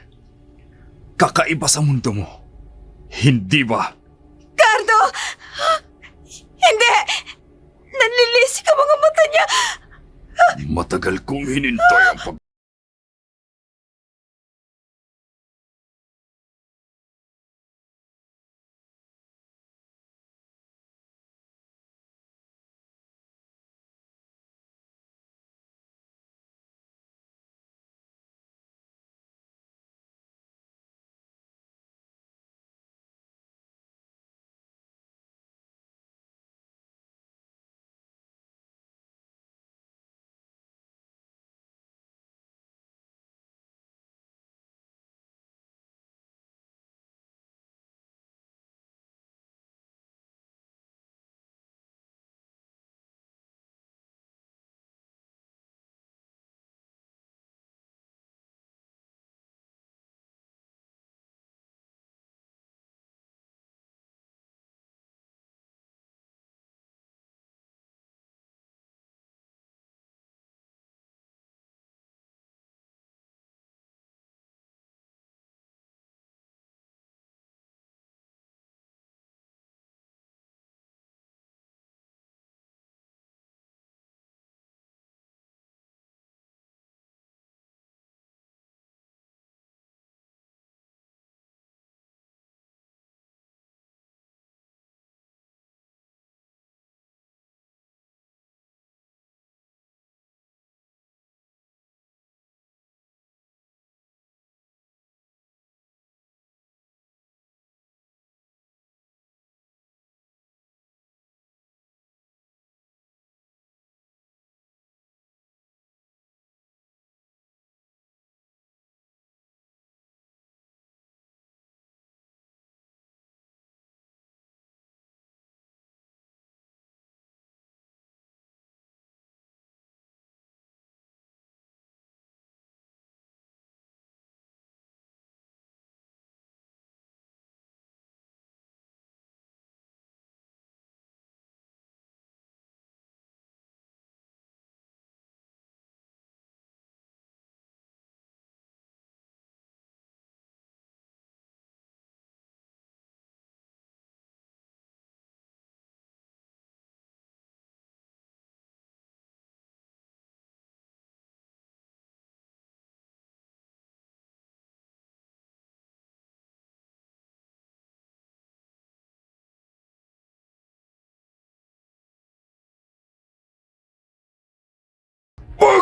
Kakaiba sa mundo mo. Hindi ba? Cardo! Hindi! Nanlilisik ang mga mata niya! Matagal kong hinintay ang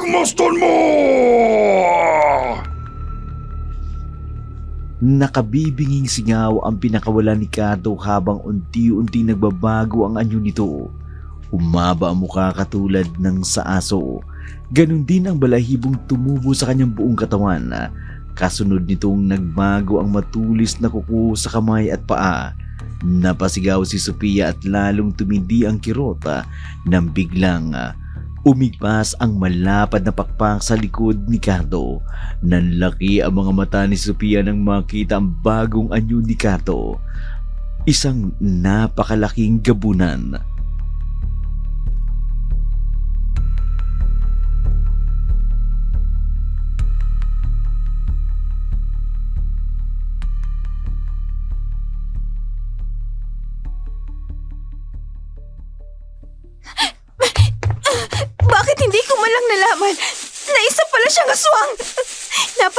pagmasdan mo! Nakabibinging singaw ang pinakawalan ni Cardo habang unti-unti nagbabago ang anyo nito. Umaba ang mukha katulad ng sa aso. Ganon din ang balahibong tumubo sa kanyang buong katawan. Kasunod nitong nagbago ang matulis na kuko sa kamay at paa. Napasigaw si Sofia at lalong tumindi ang kirota nang biglang umigpas ang malapad na pakpak sa likod ni Cardo. Nanlaki ang mga mata ni Sofia nang makita ang bagong anyo ni Cardo. Isang napakalaking gabunan.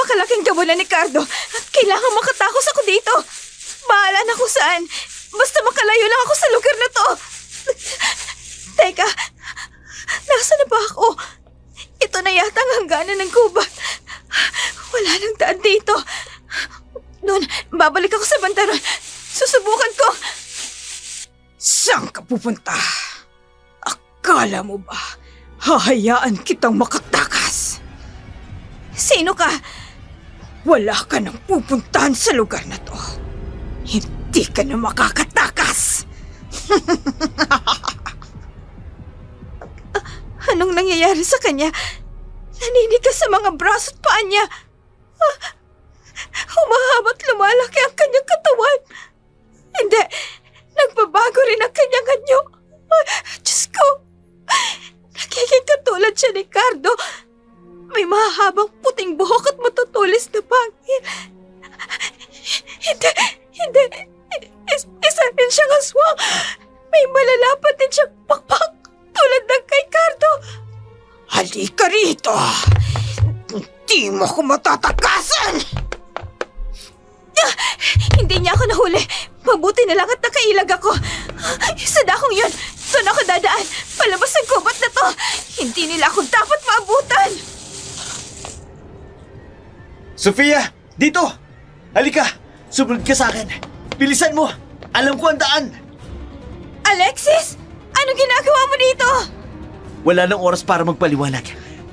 Napakalaking gabulan ni Cardo at kailangan makatakos ako dito. Bahala na kung saan. Basta makalayo lang ako sa lugar na to. Teka, nasa na ba ako? Ito na yata ang hangganan ng gubat. Wala nang daan dito. Noon, babalik ako sa bantaron. Susubukan ko. Saan ka pupunta? Akala mo ba hahayaan kitang makatakas? Sino ka? Wala ka nang pupuntahan sa lugar na to. Hindi ka na makakatakas. Anong nangyayari sa kanya? Naninigas sa mga braso at paa niya. Humahaba't lumalaki ang kanyang katawan. Hindi, nagbabago rin ang kanyang anyo. Diyos ko, nagiging katulad siya ni Cardo. May mahabang puting buhok at matutulis na pangil. Hindi. Isa rin siyang aswang. May malalapat din siyang pakpak tulad ng kay Cardo. Halika rito. Hindi mo ako matatakasan. Hindi niya ako nahuli. Mabuti na lang at nakailag ako. Sa dakong yun, doon ako dadaan. Palabas ng gubat na to. Hindi nila ako dapat maabutan. Sofia, dito! Halika, sumunod ka sa akin. Bilisan mo, alam ko ang daan. Alexis, anong ginagawa mo dito? Wala nang oras para magpaliwanag.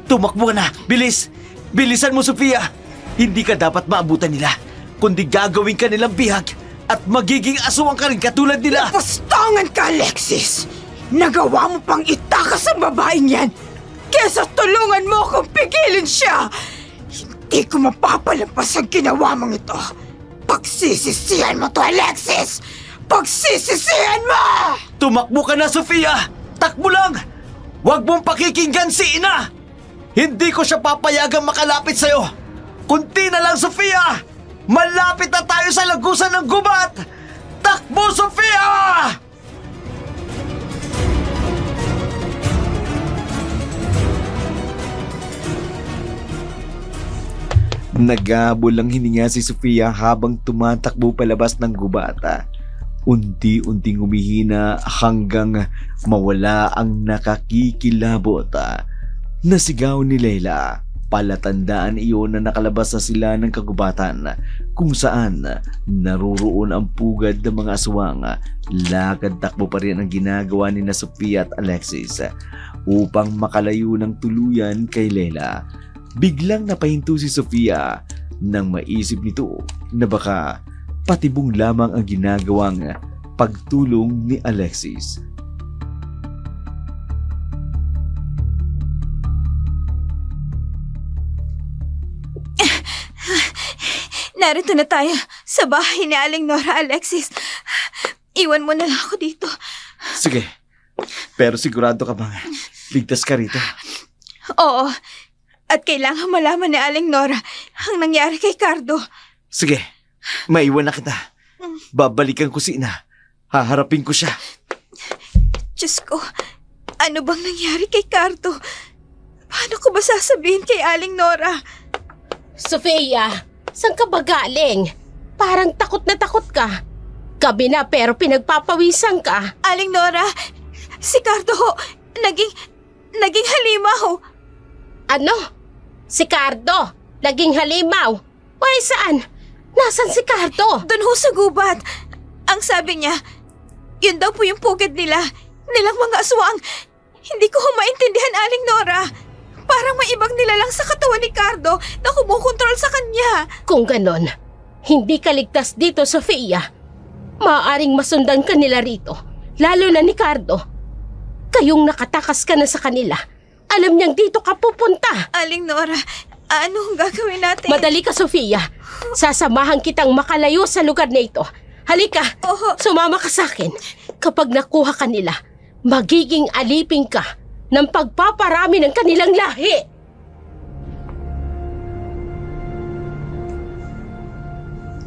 Tumakbo ka na, bilis! Bilisan mo, Sofia! Hindi ka dapat maabutan nila, kundi gagawin ka nilang bihag at magiging aswang ka rin katulad nila. Pastangan ka, Alexis! Nagawa mo pang itakas ang babaeng yan! Kesa tulungan mo akong pigilin siya! Hindi ko mapapalampas ang ginawa mong ito! Pagsisisihan mo to, Alexis! Pagsisisihan mo! Tumakbo ka na, Sofia! Takbo lang! Huwag mong pakikinggan si Ina! Hindi ko siya papayagang makalapit sa'yo! Kunti na lang, Sofia! Malapit na tayo sa lagusan ng gubat! Takbo, Sofia! Naghabol ang hininga si Sofia habang tumatakbo palabas ng gubata. Unti-unting humihina hanggang mawala ang nakakikilabot. Nasigaw ni Leila. Palatandaan iyon na nakalabas na sila ng kagubatan kung saan naroroon ang pugad ng mga aswang. Lakad takbo pa rin ang ginagawa ni Sofia at Alexis upang makalayo ng tuluyan kay Leila. Biglang napahinto si Sofia nang maisip nito na baka patibong lamang ang ginagawang pagtulong ni Alexis. Narito na tayo sa bahay ni Aling Nora, Alexis. Iwan mo na lang ako dito. Sige, pero sigurado ka bang ligtas ka rito? Oo, at kailangan malaman ni Aling Nora ang nangyari kay Cardo. Sige, maiwan na kita. Babalikan ko si Ina. Haharapin ko siya. Diyos ko, ano bang nangyari kay Cardo? Paano ko ba sasabihin kay Aling Nora? Sofia, saan ka ba galing? Parang takot na takot ka. Gabi na pero pinagpapawisan ka. Aling Nora, si Cardo ho, naging halimaw. Ano? Si Cardo, naging halimaw. Why, saan? Nasaan si Cardo? Doon ho sa gubat. Ang sabi niya, yun daw po yung pugad nilang mga aswang. Hindi ko ho maintindihan, Aling Nora. Parang may ibang nilalang sa katawan ni Cardo na kumukontrol sa kanya. Kung ganon, hindi ka ligtas dito, Sofia. Maaaring masundan ka nila rito, lalo na ni Cardo. Kayong nakatakas ka na sa kanila. Alam niyang dito ka pupunta. Aling Nora, ano ang gagawin natin? Madali ka, Sofia. Sasamahan kitang makalayo sa lugar na ito. Halika, Oho. sumama ka sa akin. Kapag nakuha ka nila, magiging alipin ka ng pagpaparami ng kanilang lahi.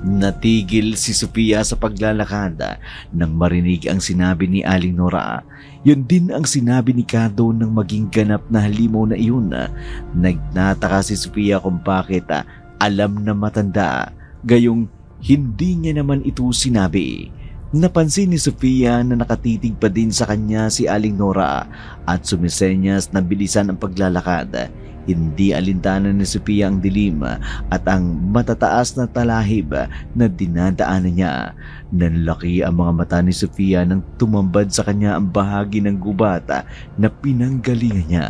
Natigil si Sofia sa paglalakad nang marinig ang sinabi ni Aling Nora. Yun din ang sinabi ni Cardo nang maging ganap na halimaw na iyon. Nagtataka si Sofia kung bakit alam na matanda, gayong hindi niya naman ito sinabi. Napansin ni Sofia na nakatitig pa din sa kanya si Aling Nora at sumisenyas na bilisan ang paglalakad. Hindi alintana ni Sofia ang dilim at ang matataas na talahib na dinadaanan niya. Nanlaki ang mga mata ni Sofia nang tumambad sa kanya ang bahagi ng gubat na pinanggalingan niya.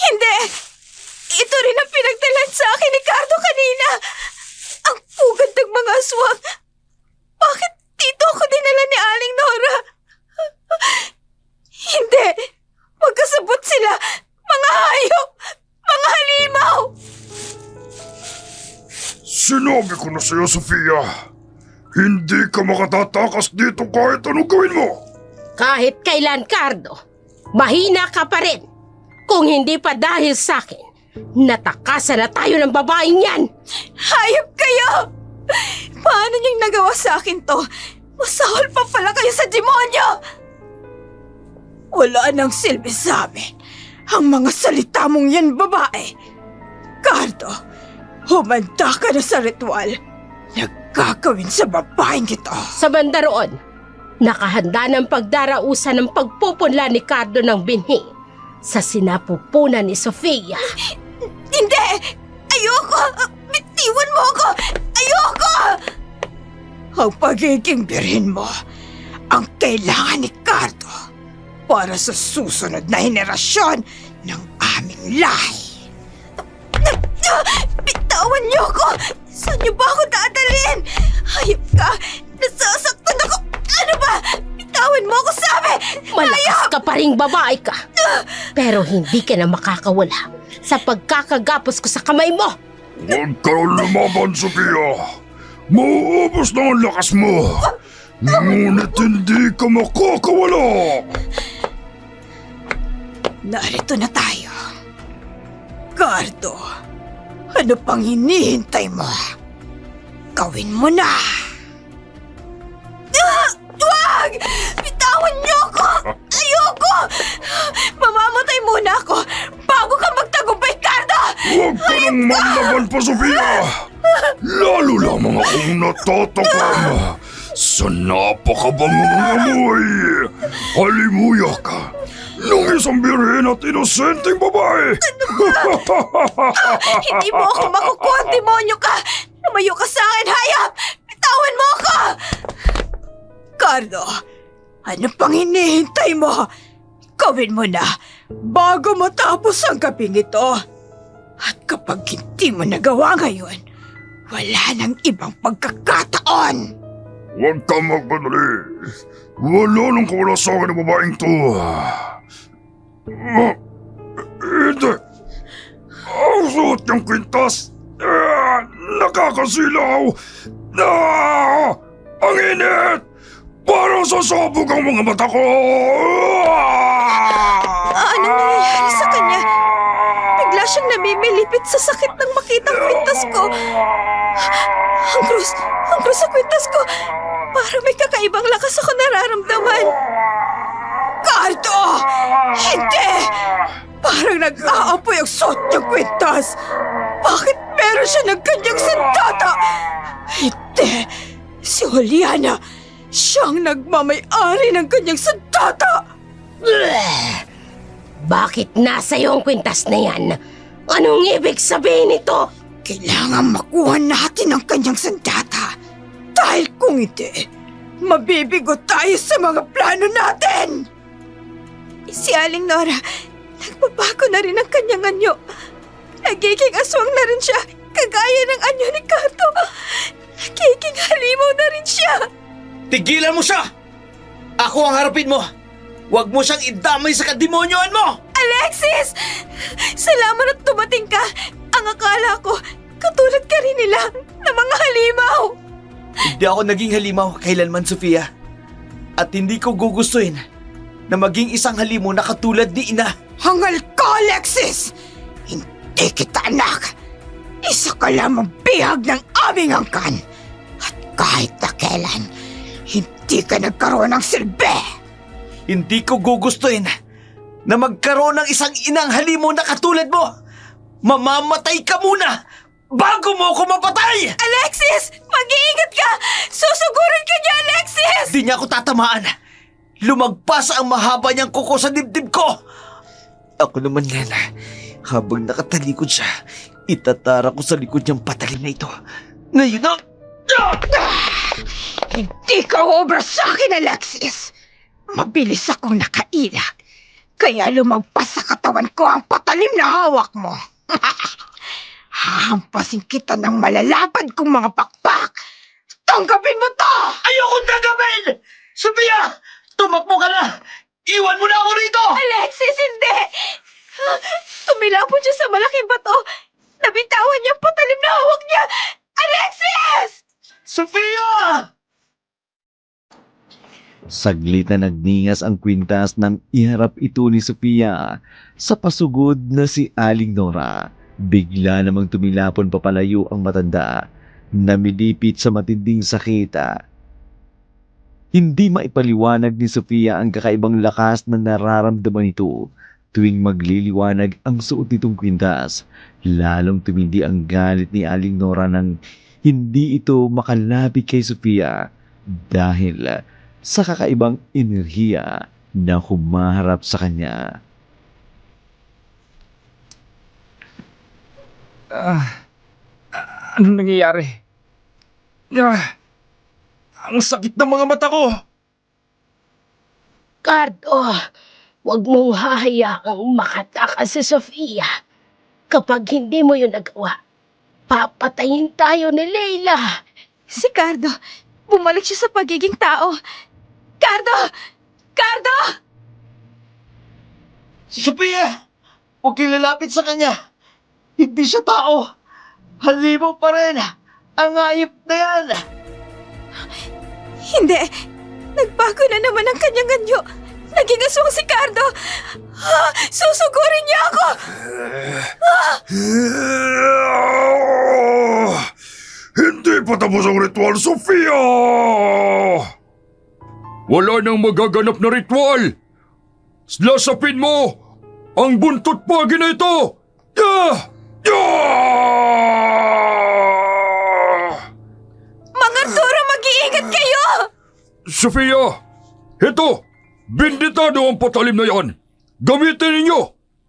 Hindi! Ito rin ang pinagdalan sa akin ni Cardo kanina. Ang pugad ng mga aswang. Bakit dito ako dinala ni Aling Nora? Hindi! Magkasabot sila! Mga hayop! Mga halimaw! Sinabi ko na sa'yo, Sofia. Hindi ka makatatakas dito kahit anong gawin mo. Kahit kailan, Cardo, mahina ka pa rin. Kung hindi pa dahil sa akin, natakasan na tayo ng babaeng yan. Hayop kayo! Paano niyang nagawa sa akin to? Masahol pa pala kayo sa demonyo! Wala nang silbi sa amin ang mga salita mong yan, babae. Cardo, humanda ka na sa ritual. Nagkakawin sa babaeng ito. Sa banda roon, nakahanda ng pagdarausan ng pagpupunla ni Cardo ng binhi sa sinapupunan ni Sofia. Hindi! Ayoko! Bitiwan mo ako! Ayoko! Ang pagiging birhen mo ang kailangan ni Cardo para sa susunod na henerasyon ng aming lahi. Bitawan niyo ako! Saan niyo ba ako dadalhin? Hayop ka! Nasasaktan ako! Ano ba? Bitawan mo ako, sabi! Malakas ka pa ring babae ka. Pero hindi ka na makakawala sa pagkakagapos ko sa kamay mo. Huwag ka lumaban, Sofia. Mauubos na ang lakas mo. Ngunit hindi ka makakawala. Narito na tayo. Cardo, ano pang hinihintay mo? Gawin mo na! Wag! Bitawan niyo ako! Ayoko! Mamamatay muna ako bago ka magtagumpay, Cardo! Huwag ka nang maglaban pa, Sofia. Lalo lamang akong natatakam sa napakabangong amoy. Halimuya ka ng isang birhen at inosenteng babae. Hindi mo ako makukuha, demonyo ka! Lumayo ka sa akin, hayop! Bitawan mo ako! Cardo, ano pang hinihintay mo? Gawin mo na bago matapos ang gabing ito. At kapag hindi mo nagawa ngayon, wala nang ibang pagkakataon. Huwag kang magmadali. Wala nang kawala sa akin ng babaeng to. Hindi. Ang suot niyang kwintas. Nakakasilaw. Ang init. Parang sasabog ang mga mata ko. Anong nangyayari sa kanya? Bigla siyang namimilipit sa sakit nang makita ang kwintas ko. Ang krus sa kwintas ko. Parang may kakaibang lakas ako nararamdaman. Cardo! Hindi! Parang nag-aapoy ang suot niyang kwintas. Bakit meron siya ng kanyang sandata? Hindi! Si Juliana, siyang nagmamay-ari ng kanyang sandata! Bakit nasa iyo ang kwintas na yan? Anong ibig sabihin nito? Kailangan makuha natin ang kanyang sandata. Dahil kung hindi, mabibigo tayo sa mga plano natin! Si Aling Nora, nagbabago na rin ang kanyang anyo. Nagiging aswang na rin siya, kagaya ng anyo ni Cardo. Nagiging halimaw na rin siya. Tigilan mo siya! Ako ang harapin mo! Huwag mo siyang idamay sa kademonyoan mo! Alexis! Salamat at dumating ka. Ang akala ko, katulad ka rin nila na mga halimaw. Hindi ako naging halimaw kailanman, Sofia. At hindi ko gugustuhin na maging isang halimaw na katulad ni Ina. Hangal ka, Alexis! Hindi kita anak. Isa ka lamang bihag ng aming angkan. At kahit na kailan, Di ka nagkaroon ng silbi! Hindi ko gugustuhin na magkaroon ng isang inang halimo na katulad mo. Mamamatay ka muna bago mo ako mapatay! Alexis! Mag-iingat ka! Susugurin ka niya, Alexis! Di niya ako tatamaan. Lumagpas ang mahaba niyang kuko sa dibdib ko. Ako naman yan, habang nakatalikod siya, itatara ko sa likod niyang patalim na ito. Ngayon na... Hindi ka obra sa akin, Alexis! Mabilis akong nakailag. Kaya lumagpas sa katawan ko ang patalim na hawak mo. Hahampasin kita ng malalapad kong mga pakpak. Tanggapin mo to! Ayokong tanggapin! Sophia! Tumakbo ka na! Iwan mo na ako rito! Alexis, hindi! Tumilapon siya sa malaking bato. Nabitawan niya ang patalim na hawak niya. Alexis! Sophia! Saglit na nagningas ang kwintas nang iharap ito ni Sofia sa pasugod na si Aling Nora. Bigla namang tumilapon papalayo ang matanda, namilipit sa matinding sakit. Hindi maipaliwanag ni Sofia ang kakaibang lakas na nararamdaman nito tuwing magliliwanag ang suot nitong kwintas. Lalong tumindi ang galit ni Aling Nora nang hindi ito makalapit kay Sofia dahil sa kakaibang enerhiya na humaharap sa kanya. Anong nangyayari? Ang sakit ng mga mata ko! Cardo, huwag mong hahayaang makatakas si Sofia. Kapag hindi mo yun nagawa, papatayin tayo ni Leila. Si Cardo, bumalik siya sa pagiging tao. Cardo! Cardo! Sophia! Huwag kang lalapit sa kanya. Hindi siya tao. Halimo pa rin. Ang ayop na yan. Hindi. Nagbago na naman ang kanyang anyo. Naging aswang si Cardo. Susugurin niya ako! Hindi pa tapos ang ritual, Sofia! Wala nang magaganap na ritual! Lasapin mo ang buntot pagi na ito! Mga Arturo, mag-iingat kayo! Sofia! Ito! Binditado ang patalim na yan! Gamitin ninyo!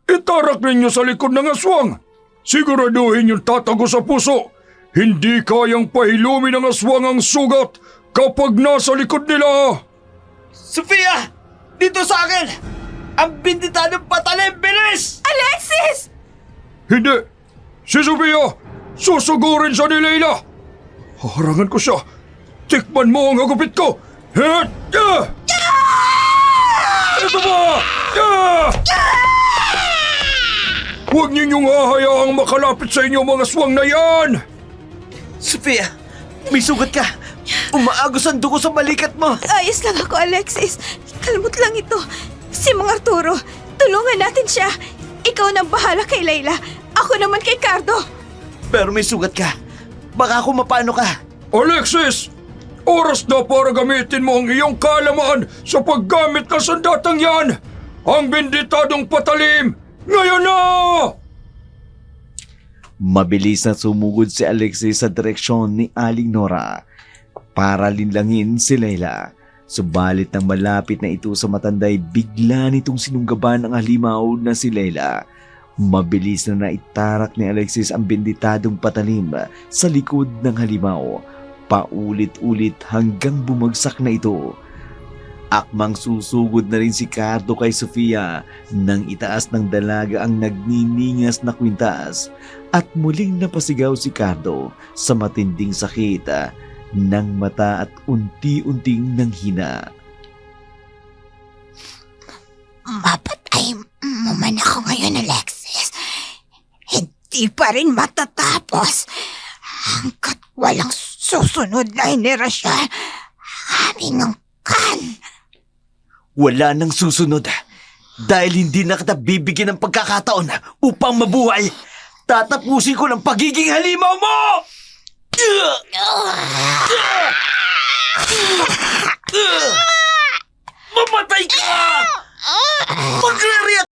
Itarak ninyo sa likod ng aswang! Siguraduhin yung tatago sa puso! Hindi kayang pahilumin ng aswang ang sugat kapag nasa likod nila! Sophia! Dito sa akin! Ang binditadong patalim! Bilis! Alexis! Hindi! Si Sofia! Susugurin siya ni Leila! Haharangan ko siya! Tikman mo ang hagupit ko! Ito ba? Huwag ninyong hahayaang makalapit sa inyo mga aswang na yan! Sophia! May sugat ka! Umaagos ang dugo sa balikat mo! Ayos lang ako, Alexis. Kalmot lang ito. Si Mang Arturo, tulungan natin siya. Ikaw nang bahala kay Leila. Ako naman kay Cardo. Pero may sugat ka. Baka kung mapano ka. Alexis! Oras na para gamitin mo ang iyong kalamaan sa paggamit ng sandatang yan! Ang binditadong patalim! Ngayon na! Mabilis na sumugod si Alexis sa direksyon ni Aling Nora para linlangin si Leila. Subalit nang malapit na ito sa matanday, bigla nitong sinunggaban ang halimaw na si Leila. Mabilis na naitarak ni Alexis ang benditadong patalim sa likod ng halimaw. Paulit-ulit hanggang bumagsak na ito. Akmang susugod na rin si Cardo kay Sofia nang itaas ng dalaga ang nagniningas na kwintas at muling napasigaw si Cardo sa matinding sakit ng mata at unti-unting nanghina. Mapatay mo man ako ngayon, Alexis. Hindi pa rin matatapos hanggat walang susunod na henerasyon aming angkan. Wala nang susunod. Dahil hindi na kita bibigyan ng pagkakataon upang mabuhay, tatapusin ko ng pagiging halimaw mo! Mamatay ka! Magre-react!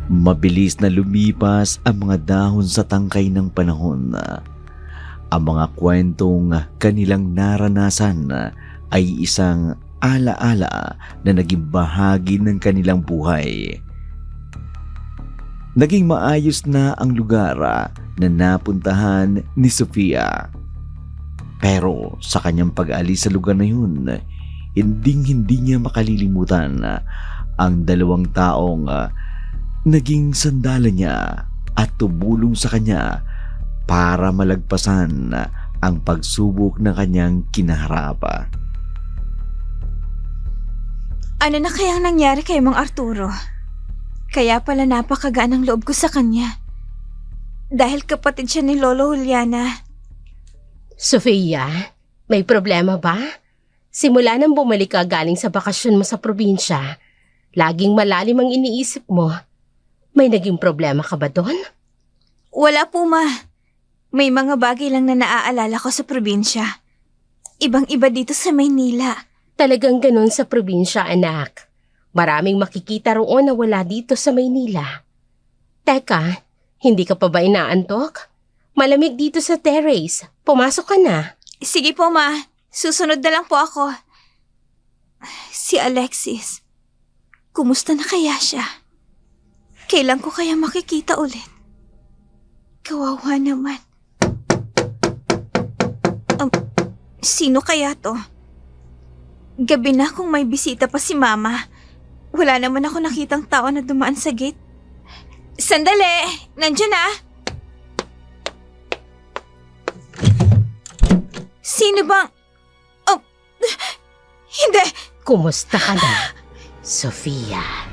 Mabilis na lumipas ang mga dahon sa tangkay ng panahon. Ang mga kwentong kanilang naranasan ay isang alaala na naging bahagi ng kanilang buhay. Naging maayos na ang lugar na napuntahan ni Sofia. Pero sa kanyang pag-alis sa lugar na yun, hindi niya makalilimutan ang dalawang taong naging sandala niya at tumulong sa kanya para malagpasan ang pagsubok na kanyang kinaharap. Ano na kayang nangyari kay Mang Arturo? Kaya pala napakagaan ang loob ko sa kanya. Dahil kapatid siya ni Lolo Juliana. Sofia, may problema ba? Simula nang bumalik ka galing sa bakasyon mo sa probinsya, laging malalim ang iniisip mo. May naging problema ka ba doon? Wala po, Ma. May mga bagay lang na naaalala ko sa probinsya. Ibang-iba dito sa Maynila. Talagang ganun sa probinsya, anak. Maraming makikita roon na wala dito sa Maynila. Teka, hindi ka pa ba inaantok? Malamig dito sa terrace. Pumasok ka na. Sige po, Ma. Susunod na lang po ako. Si Alexis. Kumusta na kaya siya? Kailan ko kaya makikita ulit? Kawawa naman. Sino kaya to? Gabi na kung may bisita pa si Mama. Wala naman ako nakitang tao na dumaan sa gate. Sandali! Nandiyan na! Sino bang... Oh, hindi! Kumusta ka na, Sofia?